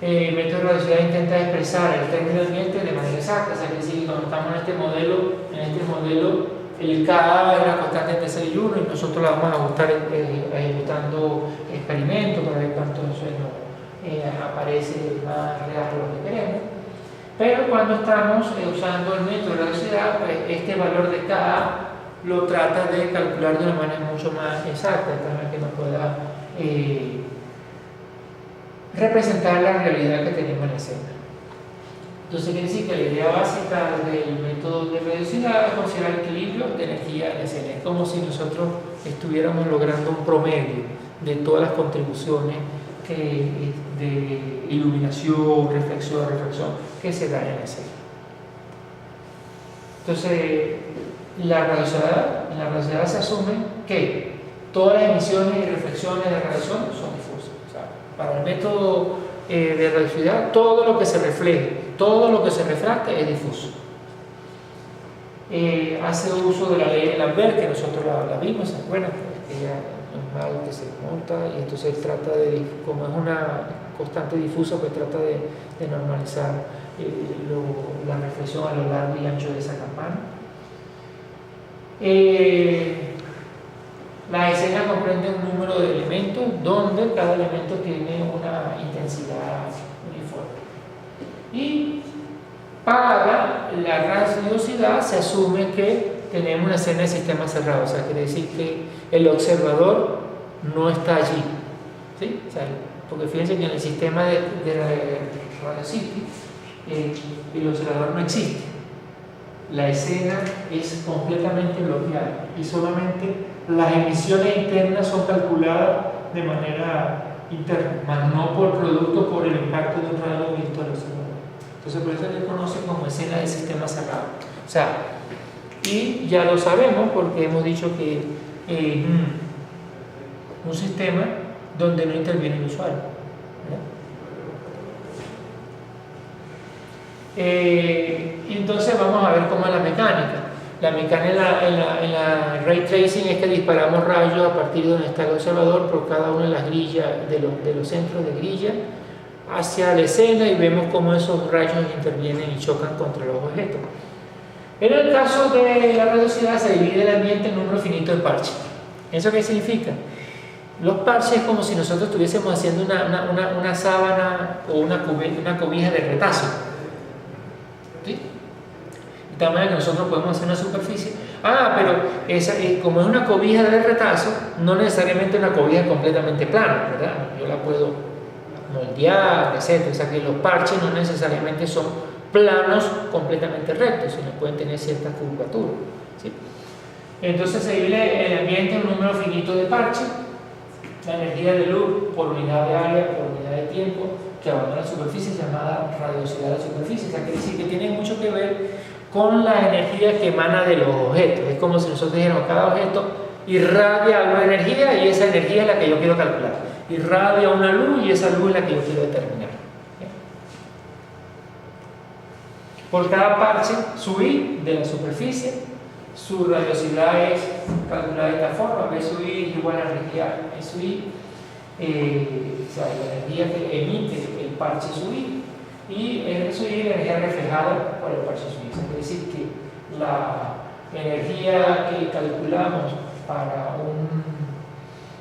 El método de radiosidad intenta expresar el término del ambiente de manera exacta, o sea que si cuando estamos en este modelo el Ka es la constante entre 0 y 1 y nosotros la vamos a ajustar ejecutando experimentos para ver cuánto sueño aparece más real de lo que queremos. Pero cuando estamos usando el método de radiosidad, pues este valor de Ka lo trata de calcular de una manera mucho más exacta, de tal manera que nos pueda representar la realidad que tenemos en la escena. Entonces quiere decir que la idea básica del método de radiosidad es considerar el equilibrio de energía en la escena. Es como si nosotros estuviéramos logrando un promedio de todas las contribuciones de iluminación, reflexión que se dan en la escena. Entonces, en la radiosidad se asume que todas las emisiones y reflexiones de radiación son difusas. O sea, para el método de radiosidad, todo lo que se refleje, todo lo que se refracte es difuso. Hace uso de la ley de Lambert, que nosotros la vimos, ¿se acuerdan? Ella normal que se monta y entonces trata de, como es una constante difusa, pues trata de normalizar la reflexión a lo largo y ancho de esa campana. La escena comprende un número de elementos donde cada elemento tiene una intensidad uniforme. Y para la radiosidad se asume que tenemos una escena de sistema cerrado, o sea, quiere decir que el observador no está allí, ¿sí? O sea, porque fíjense que en el sistema de Radio City el observador no existe. La escena es completamente bloqueada y solamente las emisiones internas son calculadas de manera interna, más no por producto por el impacto de un rayo virtual observador. Entonces por eso se conoce como escena de sistema cerrado. O sea, y ya lo sabemos porque hemos dicho que un sistema donde no interviene el usuario, entonces vamos a ver cómo es la mecánica. La mecánica en la ray tracing es que disparamos rayos a partir de donde está el observador por cada una de las grillas, de los centros de grilla hacia la escena y vemos cómo esos rayos intervienen y chocan contra los objetos. En el caso de la radiosidad se divide el ambiente en un número finito de parches. ¿Eso qué significa? Los parches es como si nosotros estuviésemos haciendo una sábana o una cobija de retazo. ¿Sí? De tal manera que nosotros podemos hacer una superficie. Pero como es una cobija de retazo, no necesariamente una cobija completamente plana, ¿verdad? Yo la puedo moldear, etc. O sea que los parches no necesariamente son planos completamente rectos, sino pueden tener cierta curvatura, ¿sí? Entonces se divide el ambiente en un número finito de parches. La energía de luz por unidad de área, por unidad de tiempo, que abandona la superficie, llamada radiosidad de la superficie. O sea, quiere decir que tiene mucho que ver con la energía que emana de los objetos. Es como si nosotros dijéramos, cada objeto irradia una energía y esa energía es la que yo quiero calcular. Irradia una luz y esa luz es la que yo quiero determinar. Por cada parche, su I de la superficie, su radiosidad es calculada de esta forma. V sub I es igual a la energía E sub I, o sea, la energía que emite el parche sub I, y R sub I es la energía reflejada por el parche sub I. Es decir, que la energía que calculamos para un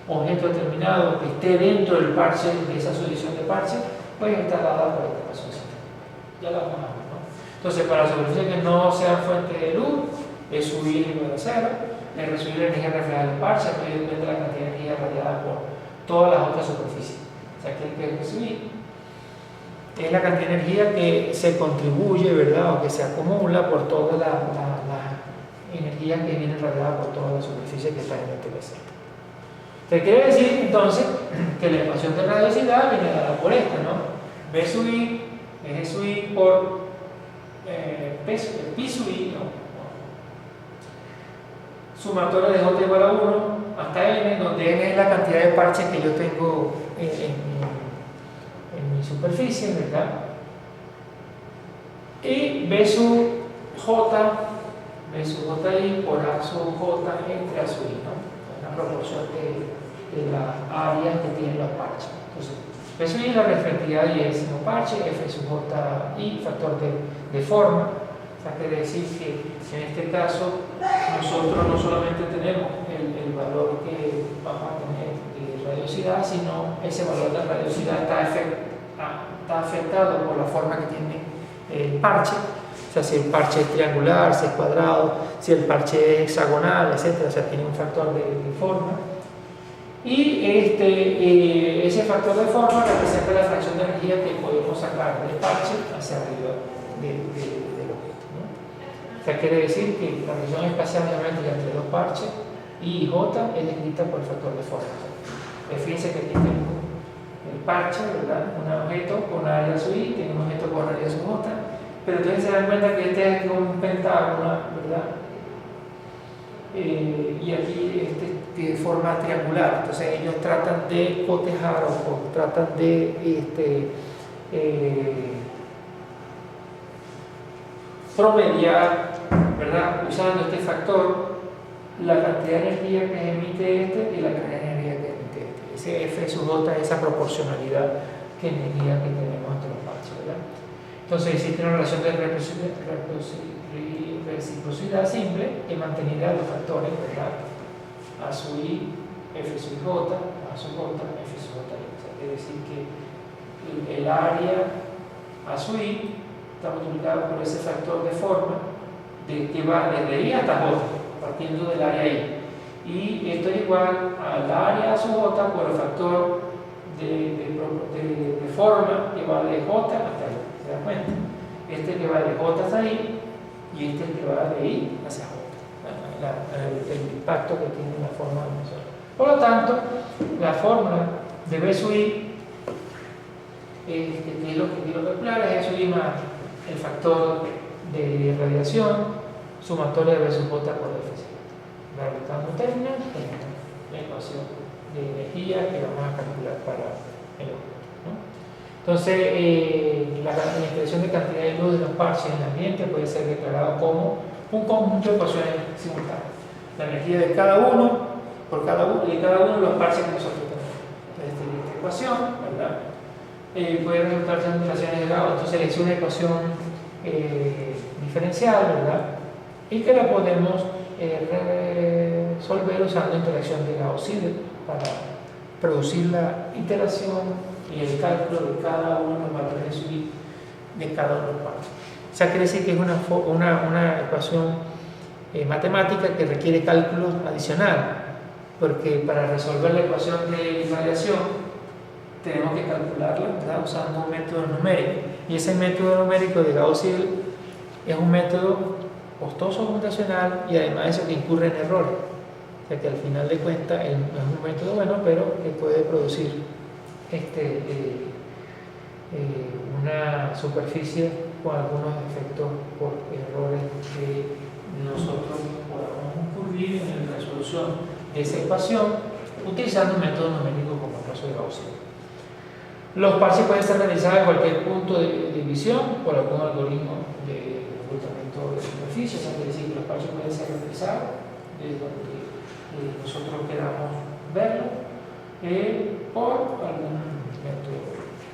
objeto determinado que esté dentro del parche, de esa solución de parche, pues está dada por esta ecuacióncita. Ya la vamos a ver, ¿no? Entonces, para superficies que no sean fuente de luz, es subir igual a 0, es recibir la energía reflejada en el parche, que depende de la cantidad de energía radiada por todas las otras superficies. O sea, que el que recibir es la cantidad de energía que se contribuye, ¿verdad? O que se acumula por toda la energía que viene radiada por todas las superficies que están en este presente. Entonces, quiere decir entonces que la ecuación de radiosidad viene dada por esta, ¿no? B sub I es E sub I por pi sub I, ¿no? Sumatoria de J igual a 1 hasta N, donde N es la cantidad de parches que yo tengo en mi superficie, ¿verdad? Y B sub Ji por A sub J entre A sub I, ¿no? Una proporción de las áreas que tienen los parches. Entonces, B sub I es la reflectividad y el signo parche, F sub Ji, factor de forma. O sea, quiere decir que en este caso nosotros no solamente tenemos el valor que vamos a tener de radiosidad, sino ese valor de radiosidad está afectado por la forma que tiene el parche. O sea, si el parche es triangular, si es cuadrado, si el parche es hexagonal, etc. O sea, tiene un factor de forma. Y ese factor de forma representa la fracción de energía que podemos sacar del parche hacia arriba del objeto, ¿no? O sea, quiere decir que la relación espacial geométrica entre dos parches I y J es descrita por el factor de forma. Fíjense que aquí tengo el parche, ¿verdad? Un objeto con área sub I, tengo un objeto con área sub J, pero entonces se dan cuenta que este es un pentágono, ¿verdad? Y aquí de forma triangular. Entonces ellos tratan de cotejar o tratan de promediar, ¿verdad? Usando este factor, la cantidad de energía que emite este y la cantidad de energía que emite este. Ese F sub J es esa proporcionalidad que energía que tenemos entre los parches, ¿verdad? Entonces existe una relación de reciprocidad simple que mantenida los factores, ¿verdad? A sub I, F sub J, A sub J, F sub J. O sea, quiere decir que el área A sub I está multiplicado por ese factor de forma que va desde I hasta J, partiendo del área I. Y esto es igual al área A sub J por el factor de forma que va de J hasta I. ¿Se dan cuenta? Este que va de J hasta I y este que va de I hacia J. El impacto que tiene la forma de nosotros. Por lo tanto, la fórmula de B sub I, que es lo que quiero calcular, es E sub I más el factor de radiación sumatoria de B sub J por F. Realizando términos, tenemos la ecuación de energía que vamos a calcular para el objeto, ¿no? Entonces, la expresión de cantidad de luz de los parches en el ambiente puede ser declarado como un conjunto de ecuaciones simultáneas. La energía de cada uno, por cada uno de los parches que nosotros tenemos. Entonces, esta ecuación, ¿verdad? Puede resultar en relaciones de Gauss. Entonces, es una ecuación diferencial, ¿verdad? Y que la podemos resolver usando interacción de Gauss-Seidel para producir la iteración y el cálculo de cada uno de los valores de sub I de cada uno de los parches. O sea, quiere decir que es una ecuación matemática que requiere cálculo adicional, porque para resolver la ecuación de radiación tenemos que calcularla, ¿verdad? Usando un método numérico. Y ese método numérico de Gauss-Seidel es un método costoso computacional y además eso que incurre en errores. O sea que al final de cuentas es un método bueno, pero que puede producir una superficie con algunos efectos por errores que nosotros podamos incurrir en la resolución de esa ecuación utilizando un método numérico como el caso de Gauss-Seidel. Los parches pueden ser realizados en cualquier punto de visión por algún algoritmo de ocultamiento de superficie. O sea, quiere decir que los parches pueden ser realizados desde donde nosotros queramos verlo por algún método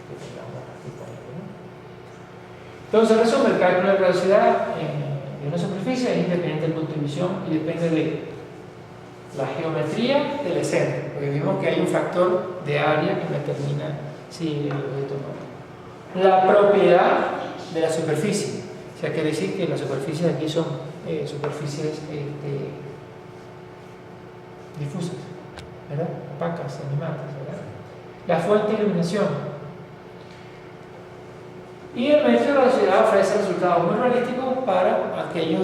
que tengamos disponible, ¿no? Entonces, en resumen, el cálculo de velocidad de una superficie es independiente del punto de visión y depende de la geometría de la escena, porque vimos que hay un factor de área que determina si el objeto no. La propiedad de la superficie, o sea, quiere decir que las superficies aquí son superficies difusas, ¿verdad? Opacas, animadas, ¿verdad? La fuente de iluminación. Y el método de velocidad ofrece resultados muy realísticos para aquellas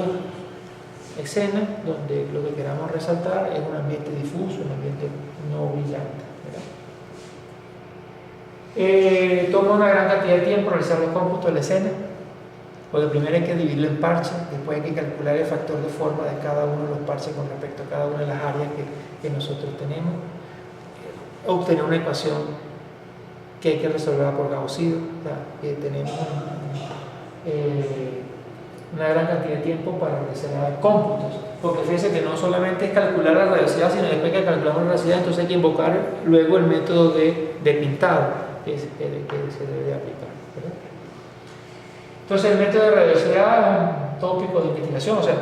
escenas donde lo que queramos resaltar es un ambiente difuso, un ambiente no brillante, ¿verdad? Toma una gran cantidad de tiempo realizar los cómputos de la escena, porque primero hay que dividirlo en parches, después hay que calcular el factor de forma de cada uno de los parches con respecto a cada una de las áreas que nosotros tenemos, obtener una ecuación que hay que resolver por Gaussian, que tenemos una gran cantidad de tiempo para realizar cómputos, porque fíjense que no solamente es calcular la radiosidad, sino después que calculamos la radiosidad, entonces hay que invocar luego el método de pintado que se debe aplicar, ¿verdad? Entonces el método de radiosidad es un tópico de investigación, o sea,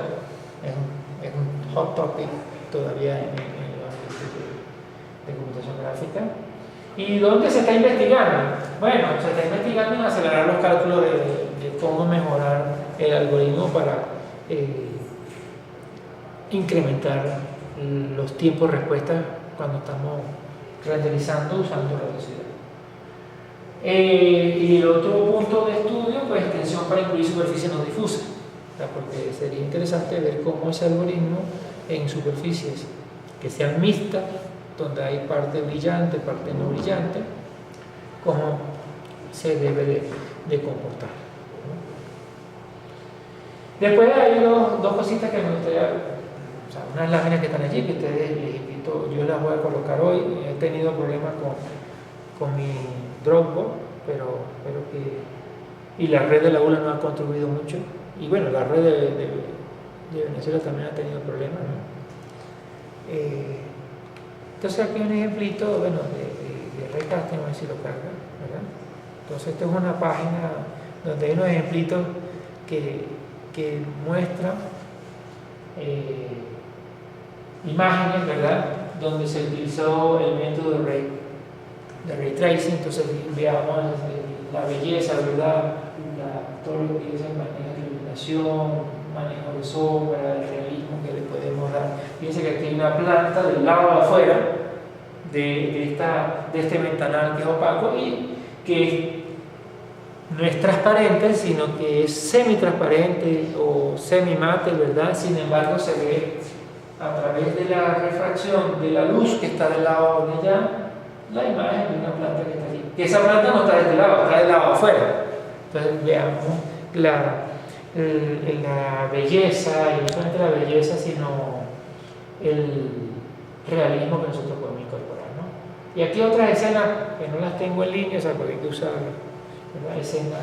es un hot topic todavía en los ambientes de computación gráfica. ¿Y dónde se está investigando? Bueno, se está investigando en acelerar los cálculos de cómo mejorar el algoritmo para incrementar los tiempos de respuesta cuando estamos renderizando usando velocidad. Y el otro punto de estudio, pues extensión para incluir superficies no difusas, porque sería interesante ver cómo ese algoritmo en superficies que sean mixtas, donde hay parte brillante, parte no brillante, cómo se debe de comportar. Después hay dos cositas que me gustaría, o sea, unas láminas que están allí, que ustedes les invito, yo las voy a colocar hoy. He tenido problemas con mi Dropbox, pero que, y la red de la ULA no ha contribuido mucho, y bueno, la red de Venezuela también ha tenido problemas, ¿no? Entonces aquí un ejemplito, bueno, de recasting, a ver si lo carga, ¿verdad? Entonces esta es una página donde hay unos ejemplitos que muestran imágenes, ¿verdad? Donde se utilizó el método de ray tracing. Entonces veamos la belleza, ¿verdad? Todo lo que es el manejo de iluminación, manejo de sombra, el realismo que le podemos dar. Fíjense que aquí hay una planta del lado de afuera de este ventanal que es opaco y que no es transparente, sino que es semitransparente o semimate, ¿verdad? Sin embargo, se ve a través de la refracción de la luz que está del lado de allá, la imagen de una planta que está aquí. Que esa planta no está de este lado, está del lado afuera. Entonces veamos la belleza, y no solamente la belleza, sino el realismo que nosotros podemos incorporar, ¿no? Y aquí otras escenas que no las tengo en línea, o sea, porque hay que usar, ¿verdad? Escenas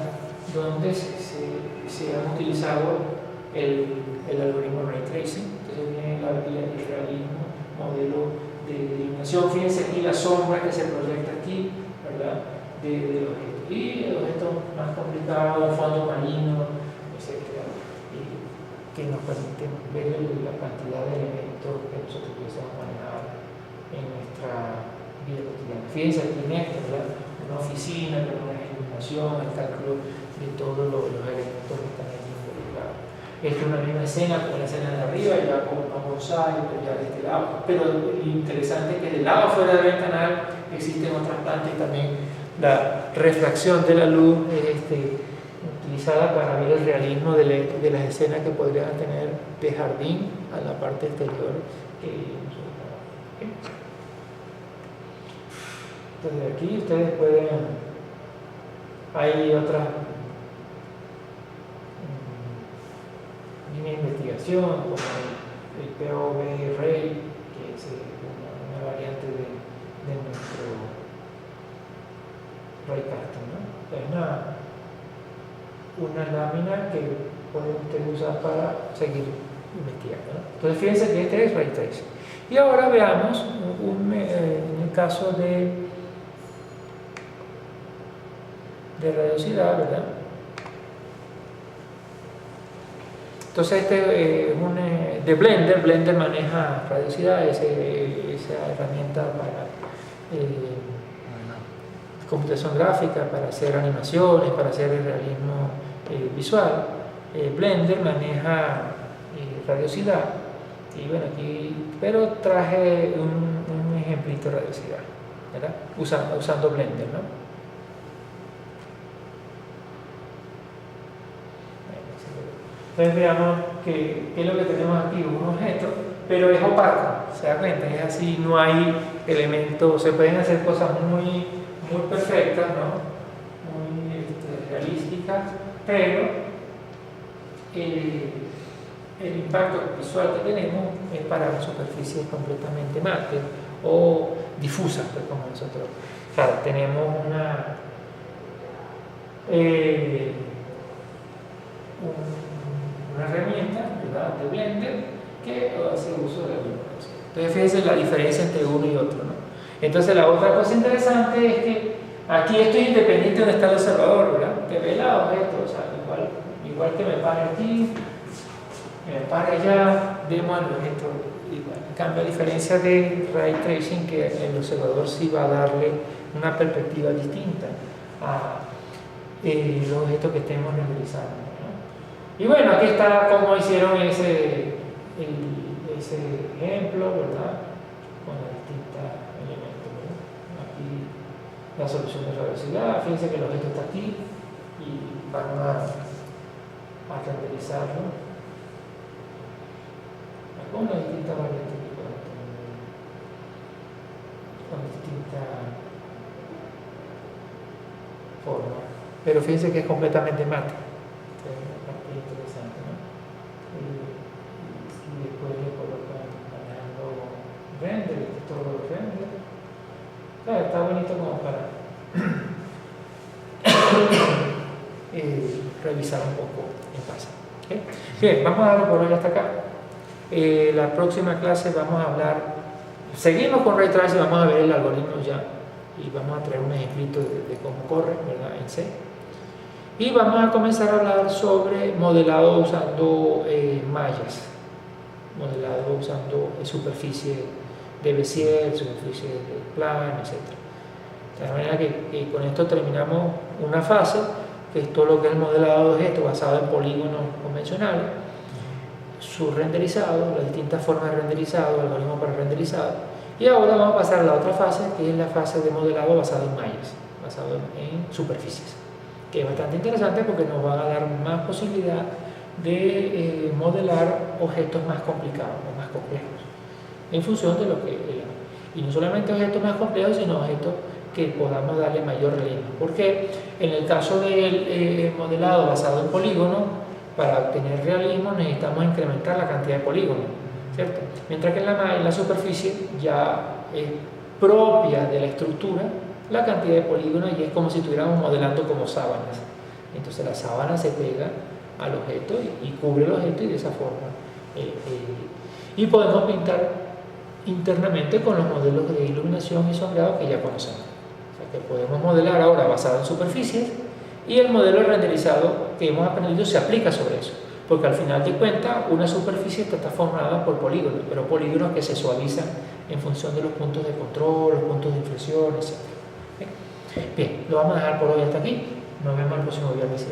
donde se ha utilizado el algoritmo Ray Tracing. Entonces viene el realismo, modelo de iluminación. Fíjense aquí la sombra que se proyecta aquí, ¿verdad? Del objeto. Y el objeto más complicado, un fondo marino, etcétera, que nos permiten ver la cantidad de elementos que nosotros pudiésemos manejar en nuestra vida cotidiana. Fíjense aquí en esto, ¿verdad? Una oficina, una iluminación, el cálculo de todos los elementos que están allí involucrados. Esta es una misma escena, como la escena de arriba, y ya con un mosaico, ya de este lado. Pero lo interesante es que del lado afuera del ventanal existen otras plantas y también la refracción de la luz utilizada para ver el realismo de las escenas que podrían tener de jardín a la parte exterior que nosotros trabajamos. Entonces aquí ustedes pueden, hay otras líneas de investigación como el POV Ray, que es una variante de nuestro raycasting, ¿no? Es una lámina que pueden ustedes usar para seguir investigando, ¿no? Entonces fíjense que este es ray tracing. Y ahora veamos en el caso de radiosidad, ¿verdad? Entonces este es de Blender. Blender maneja radiosidad, esa herramienta para computación gráfica, para hacer animaciones, para hacer el realismo visual. Blender maneja radiosidad, y bueno, aquí, pero traje un ejemplito de radiosidad, ¿verdad? Usando Blender, ¿no? Entonces veamos qué es lo que tenemos aquí, un objeto, pero es opaco, se da cuenta, es así, no hay elementos, se pueden hacer cosas muy perfectas, ¿no? Muy realísticas, pero el impacto visual que tenemos es para superficies completamente mate o difusas, pues, como nosotros. Claro, tenemos una herramienta, ¿verdad?, de Blender que hace uso de la iluminación. Entonces fíjense la diferencia entre uno y otro, ¿no? Entonces la otra cosa interesante es que aquí estoy independiente de donde está el observador, ¿verdad? Que ve el objeto, o sea, igual que me pare aquí, me pare allá, vemos el objeto igual. En cambio, a diferencia de Ray Tracing, que el observador sí va a darle una perspectiva distinta a los objetos que estemos renderizando, ¿no? Y bueno, aquí está cómo hicieron ese ejemplo, ¿verdad? Con los distintos elementos, ¿verdad? Aquí la solución de radiosidad, fíjense que el objeto está aquí y vamos a renderizarlo con las distintas variantes que podemos tener, con distintas formas. Pero fíjense que es completamente mate. Es interesante, ¿no? Y después le colocan manejando render, todo render. Claro, está bonito como para revisar un poco en paz. ¿Okay? Bien, vamos a darlo por hoy hasta acá. La próxima clase vamos a hablar, seguimos con Ray Tracing, vamos a ver el algoritmo ya y vamos a traer un ejemplito de cómo corre, ¿verdad?, en C. Y vamos a comenzar a hablar sobre modelado usando mallas, modelado usando superficie de Bézier, superficie de Plan, etc. De manera que con esto terminamos una fase, que es todo lo que es el modelado de objetos basado en polígonos convencionales, su renderizado, las distintas formas de renderizado, algoritmos para renderizado. Y ahora vamos a pasar a la otra fase, que es la fase de modelado basado en mallas, basado en superficies, que es bastante interesante porque nos va a dar más posibilidad de modelar objetos más complicados o más complejos, en función de lo que y no solamente objetos más complejos, sino objetos que podamos darle mayor realismo. Porque en el caso del modelado basado en polígonos, para obtener realismo necesitamos incrementar la cantidad de polígonos, ¿cierto? Mientras que en la superficie ya es propia de la estructura la cantidad de polígonos y es como si estuviéramos modelando como sábanas. Entonces la sábana se pega al objeto y cubre el objeto, y de esa forma y podemos pintar internamente con los modelos de iluminación y sombreado que ya conocemos. O sea que podemos modelar ahora basado en superficies, y el modelo renderizado que hemos aprendido se aplica sobre eso, porque al final de cuentas una superficie está formada por polígonos, pero polígonos que se suavizan en función de los puntos de control, los puntos de inflexión, etc. Bien, lo vamos a dejar por hoy hasta aquí. Nos vemos el próximo viernes.